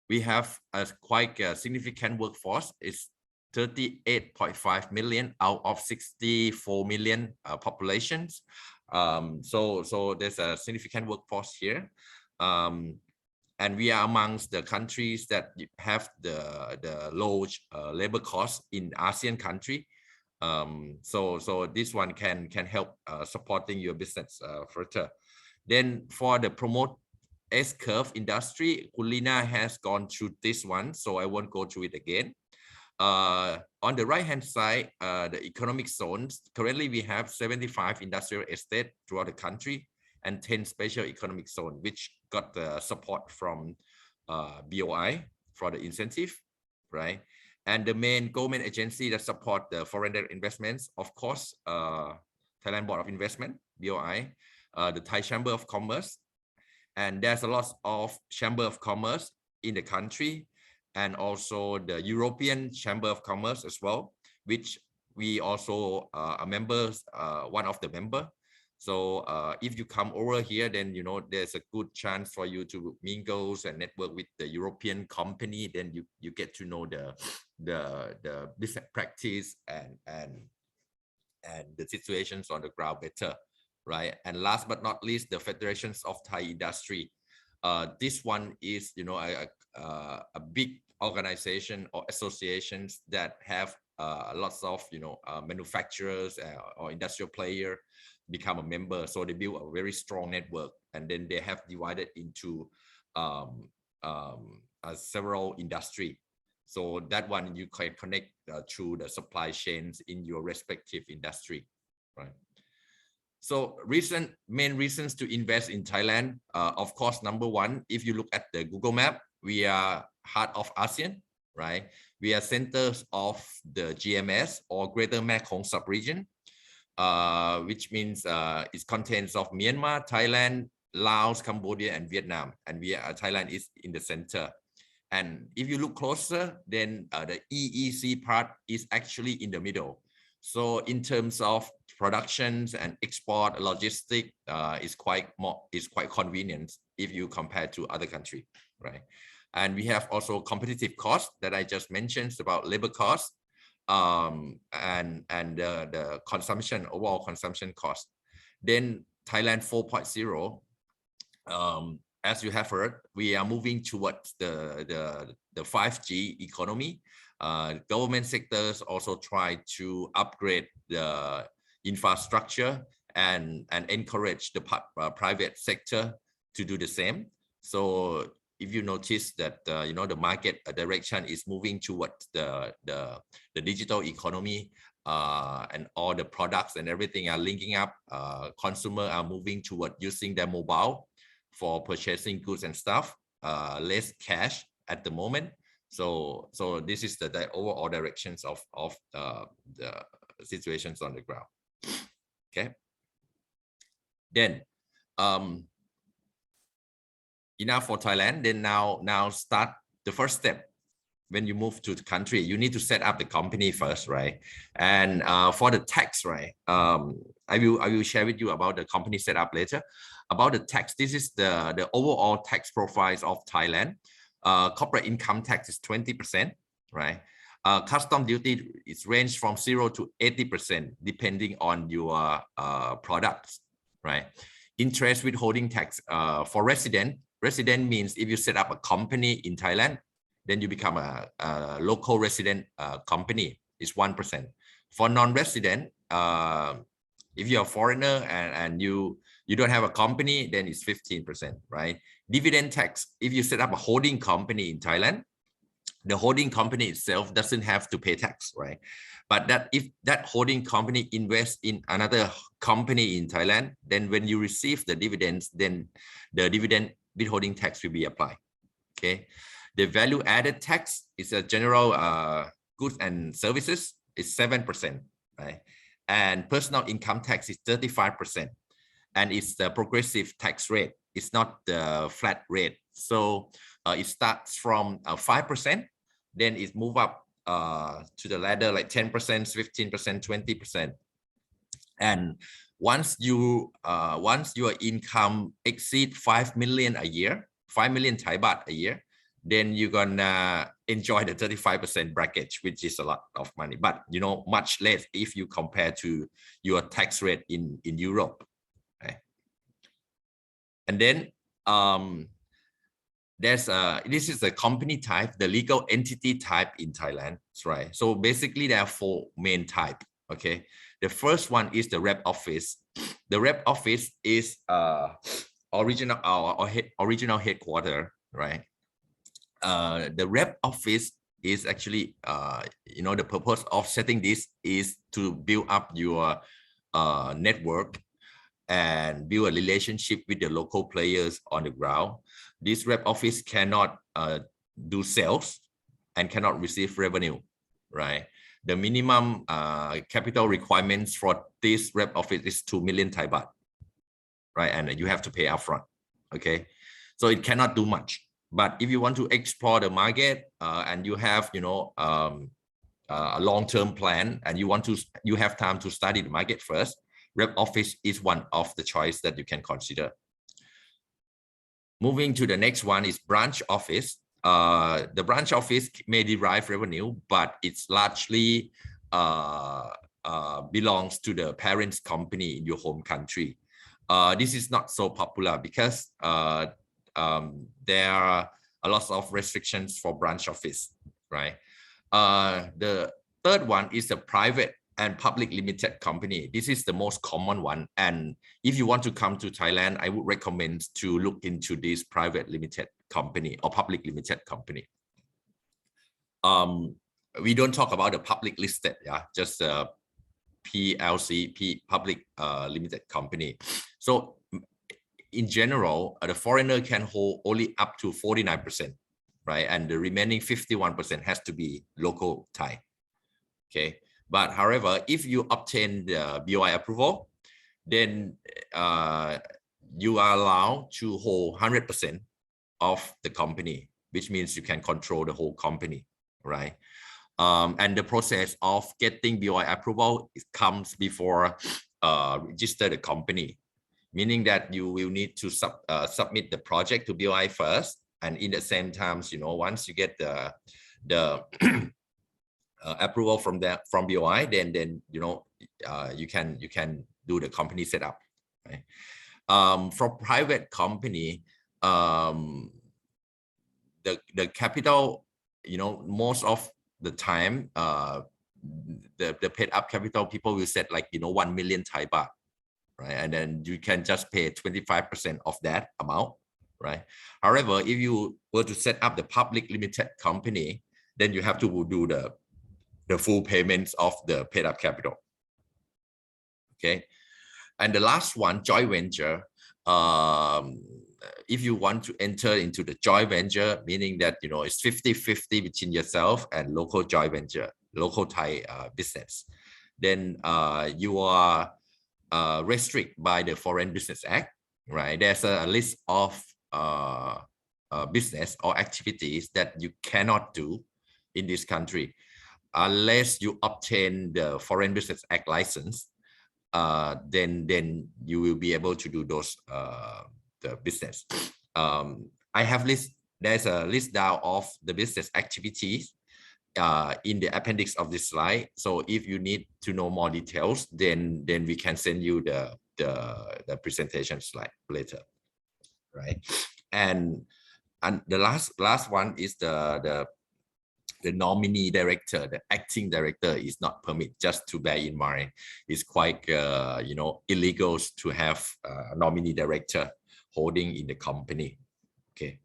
We have a quite a significant workforce. It's 38.5 million out of 64 million populations. So there's a significant workforce here. And we are amongst the countries that have the low labor costs in Asean country. So this one can help supporting your business further. Then for the promote S-curve industry, Kulina has gone through this one, so I won't go through it again. On the right-hand side, the economic zones, currently we have 75 industrial estates throughout the country and 10 special economic zones, which got the support from BOI for the incentive, right? And the main government agency that support the foreign direct investments, of course, Thailand Board of Investment, BOI, the Thai Chamber of Commerce, and there's a lot of Chamber of Commerce in the country, and also the European Chamber of Commerce as well, which we also are members, one of the member. So if you come over here, then there's a good chance for you to mingle and network with the European company. Then you get to know the business practice and the situations on the ground better, right? And last but not least, the Federations of Thai Industry. This one is a big organization or associations that have lots of manufacturers or industrial player become a member, so they build a very strong network, and then they have divided into several industry. So that one you can connect through the supply chains in your respective industry, right? So main reasons to invest in Thailand, of course, number one, if you look at the Google map, we are heart of ASEAN, right? We are centers of the GMS or Greater Mekong sub-region, which means it contains of Myanmar, Thailand, Laos, Cambodia, and Vietnam. And Thailand is in the center. And if you look closer, then the EEC part is actually in the middle. So in terms of productions and export logistic, is quite convenient if you compare to other countries, right? And we have also competitive costs that I just mentioned about labor costs, and the consumption, overall consumption cost. Then Thailand 4.0, as you have heard, we are moving towards the 5G economy. Government sectors also try to upgrade the infrastructure and encourage the private sector to do the same. So if you notice that the market direction is moving towards the digital economy, and all the products and everything are linking up, consumers are moving toward using their mobile for purchasing goods and stuff, less cash at the moment. So this is the overall directions of the situations on the ground. Okay. Then enough for Thailand. Then now start the first step. When you move to the country, you need to set up the company first, right? And for the tax, right? I will share with you about the company setup later. About the tax, this is the overall tax profiles of Thailand. Corporate income tax is 20%, right? Custom duty is ranged from 0 to 80% depending on your products, right? Interest withholding tax for resident means if you set up a company in Thailand, then you become a local resident company, is 1%. For non-resident, if you're a foreigner and you don't have a company, then it's 15%, right? Dividend tax, if you set up a holding company in Thailand, the holding company itself doesn't have to pay tax, right? But if that holding company invests in another company in Thailand, then when you receive the dividends, then the dividend withholding tax will be applied, okay? The value added tax is a general goods and services is 7%, right? And personal income tax is 35%. And it's the progressive tax rate. It's not the flat rate. So it starts from 5%, then it move up to the ladder like 10%, 15%, 20%. And once your income exceed 5 million a year, 5 million Thai baht a year, then you're gonna enjoy the 35% bracket, which is a lot of money, but much less if you compare to your tax rate in Europe. Okay. And then this is the company type, the legal entity type in Thailand, right? So basically there are 4 main types. Okay, the first one is the rep office. The rep office is original headquarter, right? The rep office is actually the purpose of setting this is to build up your network and build a relationship with the local players on the ground. This rep office cannot do sales and cannot receive revenue, right? The minimum capital requirements for this rep office is 2 million Thai baht, right? And you have to pay upfront, okay? So it cannot do much. But if you want to explore the market and you have, a long-term plan and you have time to study the market first, rep office is one of the choice that you can consider. Moving to the next one is branch office. The branch office may derive revenue, but it's largely belongs to the parent company in your home country. This is not so popular because there are a lot of restrictions for branch office, right? The third one is a private and public limited company. This is the most common one. And if you want to come to Thailand, I would recommend to look into this private limited company or public limited company. We don't talk about the public listed, yeah, just PLC, public limited company. So in general, the foreigner can hold only up to 49%, right? And the remaining 51% has to be local Thai. Okay. But however, if you obtain the BOI approval, then you are allowed to hold 100% of the company, which means you can control the whole company, right? And the process of getting BOI approval comes before register the company, meaning that you will need to submit the project to BOI first, and in the same times, once you get the approval from BOI, then you can do the company setup, right? For private company, the capital, most of the time, the paid up capital, people will set like 1 million Thai baht, right? And then you can just pay 25% of that amount, right? However, if you were to set up the public limited company, then you have to do the full payments of the paid up capital. Okay. And the last one, joint venture. If you want to enter into the joint venture, meaning that, it's 50-50 between yourself and local joint venture, local Thai business, then you are restricted by the Foreign Business Act, right? There's a list of business or activities that you cannot do in this country unless you obtain the Foreign Business Act license. Then you will be able to do those the business. I have there's a list down of the business activities in the appendix of this slide. So if you need to know more details, then we can send you the presentation slide later, right? And the last one is the nominee director, the acting director is not permitted, just to bear in mind. It's quite, illegal to have a nominee director holding in the company. Okay.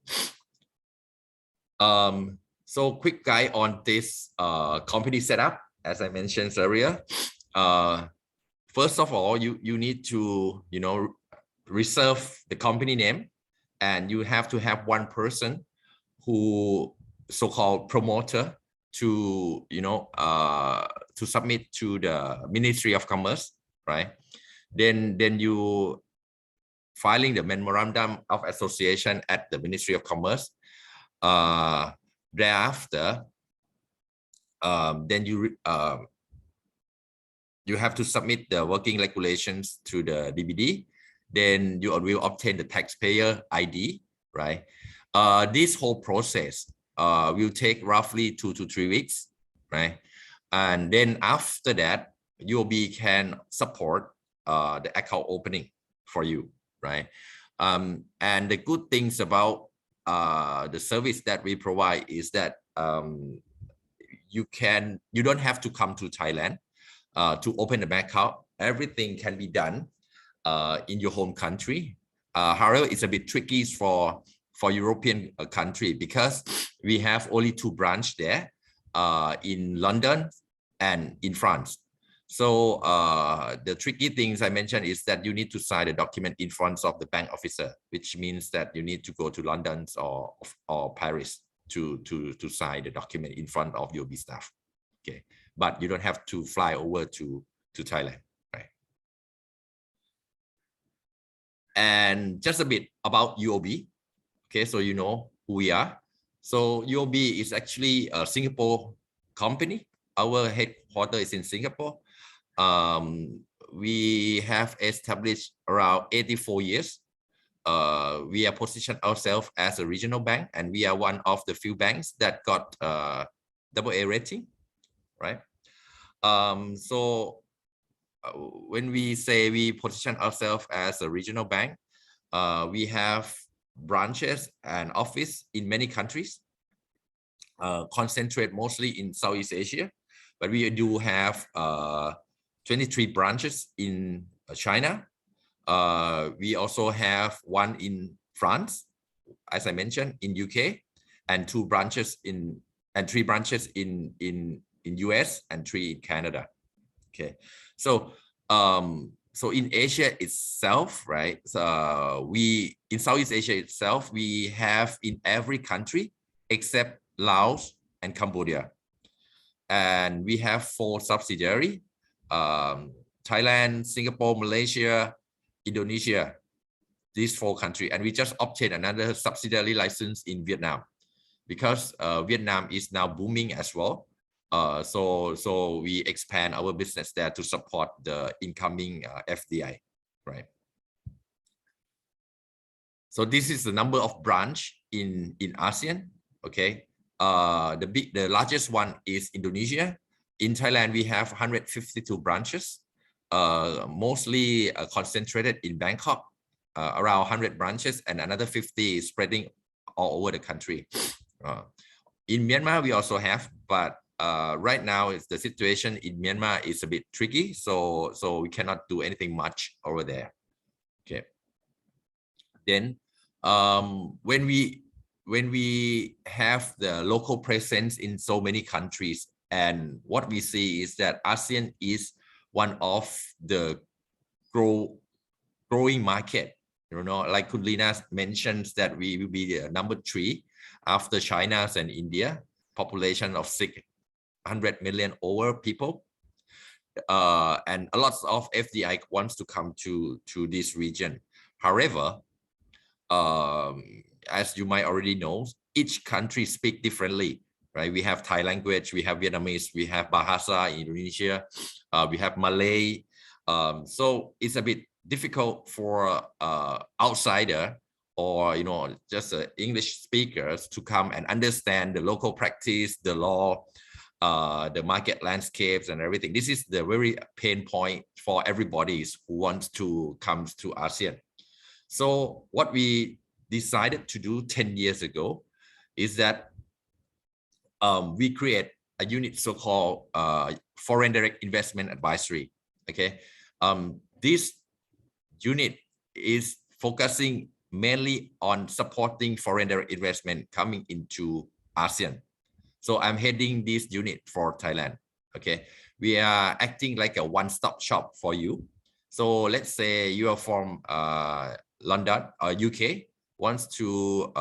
So quick guide on this company setup, as I mentioned earlier. First of all, you need to, reserve the company name, and you have to have one person who so-called promoter to to submit to the Ministry of Commerce, right? Then you filing the memorandum of association at the Ministry of Commerce. Thereafter, then you have to submit the working regulations to the DBD. Then you will obtain the taxpayer ID, right? This whole process will take roughly 2 to 3 weeks, right? And then after that, UOB can support the account opening for you, right? And the good things about the service that we provide is that you don't have to come to Thailand to open a bank account. Everything can be done in your home country. However, it's a bit tricky for European country because we have only 2 branches there, in London and in France. So the tricky things I mentioned is that you need to sign a document in front of the bank officer, which means that you need to go to London or Paris to sign the document in front of UOB staff. Okay, but you don't have to fly over to Thailand, right? And just a bit about UOB. Okay, so you know who we are. So UOB is actually a Singapore company. Our headquarters is in Singapore. We have established around 84 years. We have positioned ourselves as a regional bank, and we are one of the few banks that got AA rating, right? So when we say we position ourselves as a regional bank, we have branches and office in many countries, concentrate mostly in Southeast Asia, but we do have 23 branches in China. We also have one in France, as I mentioned, in UK, and 2 branches in and 3 branches in US and 3 in Canada. Okay, so so in Asia itself, right? So we in Southeast Asia itself, we have in every country except Laos and Cambodia, and we have 4 subsidiaries: Thailand, Singapore, Malaysia, Indonesia. These 4 countries, and we just obtained another subsidiary license in Vietnam, because Vietnam is now booming as well. So we expand our business there to support the incoming FDI, right? So this is the number of branch in ASEAN. Okay, the largest one is Indonesia. In Thailand, we have 152 branches, mostly concentrated in Bangkok, around 100 branches, and another 50 spreading all over the country. In Myanmar, we also have, but right now the situation in Myanmar is a bit tricky, so we cannot do anything much over there. Okay. Then when we have the local presence in so many countries, and what we see is that ASEAN is one of the growing market. You know, like Kunlina mentions that we will be the number 3 after China and India, population of 600 million over people, and a lot of FDI wants to come to this region. However, as you might already know, each country speak differently, right? We have Thai language, we have Vietnamese, we have Bahasa in Indonesia, we have Malay. So it's a bit difficult for outsider or just English speakers to come and understand the local practice, the law, the market landscapes and everything. This is the very pain point for everybody who wants to come to ASEAN. So what we decided to do 10 years ago is that we create a unit so-called Foreign Direct Investment Advisory. Okay, this unit is focusing mainly on supporting foreign direct investment coming into ASEAN. So I'm heading this unit for Thailand. Okay, we are acting like a one-stop shop for you. So let's say you are from London or UK, wants to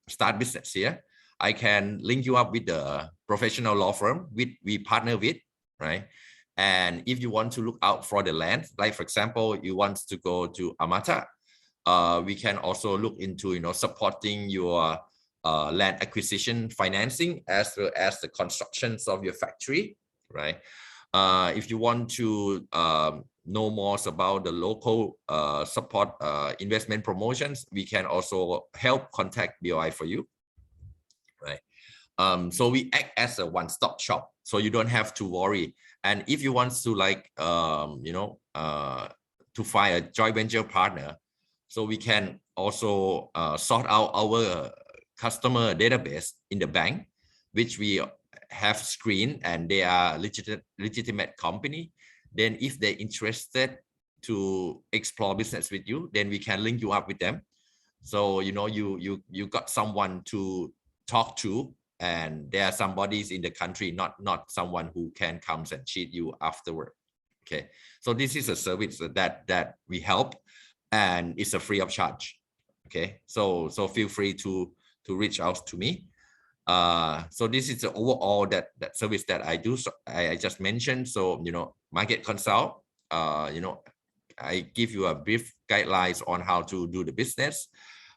start business here. I can link you up with the professional law firm we partner with, right? And if you want to look out for the land, like for example, you want to go to Amata, we can also look into supporting your land acquisition financing as well as the constructions of your factory, right? If you want to know more about the local support investment promotions, we can also help contact BOI for you, right? So we act as a one-stop shop, so you don't have to worry. And if you want to to find a joint venture partner, so we can also sort out our customer database in the bank, which we have screened, and they are legitimate company. Then if they're interested to explore business with you, then we can link you up with them. So you got someone to talk to, and there are somebody's in the country, not someone who can come and cheat you afterward. Okay, so this is a service that we help, and it's a free of charge. Okay, so feel free to reach out to me. So this is the overall that service that I do. So I just mentioned. So market consult. I give you a brief guidelines on how to do the business.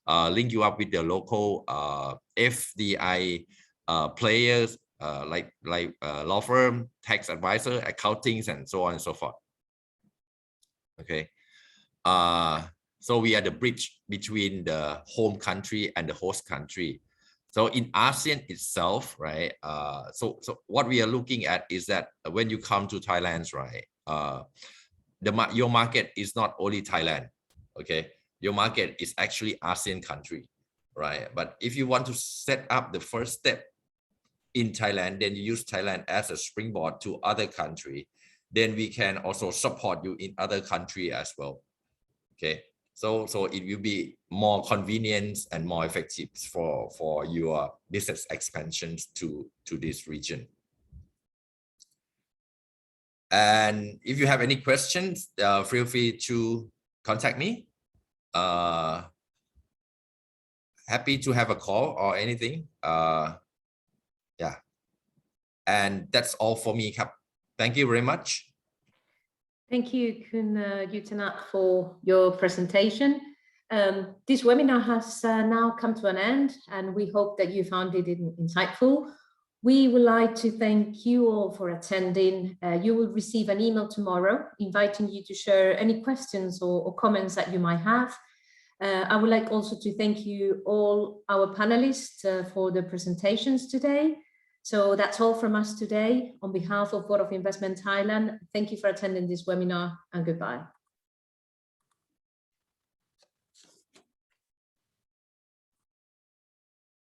Link you up with the local FDI players like law firm, tax advisor, accountings, and so on and so forth. Okay. So we are the bridge between the home country and the host country. So in ASEAN itself, right? So what we are looking at is that when you come to Thailand, right? Your market is not only Thailand. Okay, your market is actually ASEAN country, right? But if you want to set up the first step in Thailand, then you use Thailand as a springboard to other country. Then we can also support you in other country as well. Okay, So it will be more convenient and more effective for your business expansions to this region. And if you have any questions, feel free to contact me. Happy to have a call or anything. Yeah. And that's all for me, Kap. Thank you very much. Thank you, Kun Yutanat, for your presentation. This webinar has now come to an end, and we hope that you found it insightful. We would like to thank you all for attending. You will receive an email tomorrow inviting you to share any questions or comments that you might have. I would like also to thank you all our panelists for the presentations today. So that's all from us today. On behalf of Board of Investment Thailand, thank you for attending this webinar, and goodbye.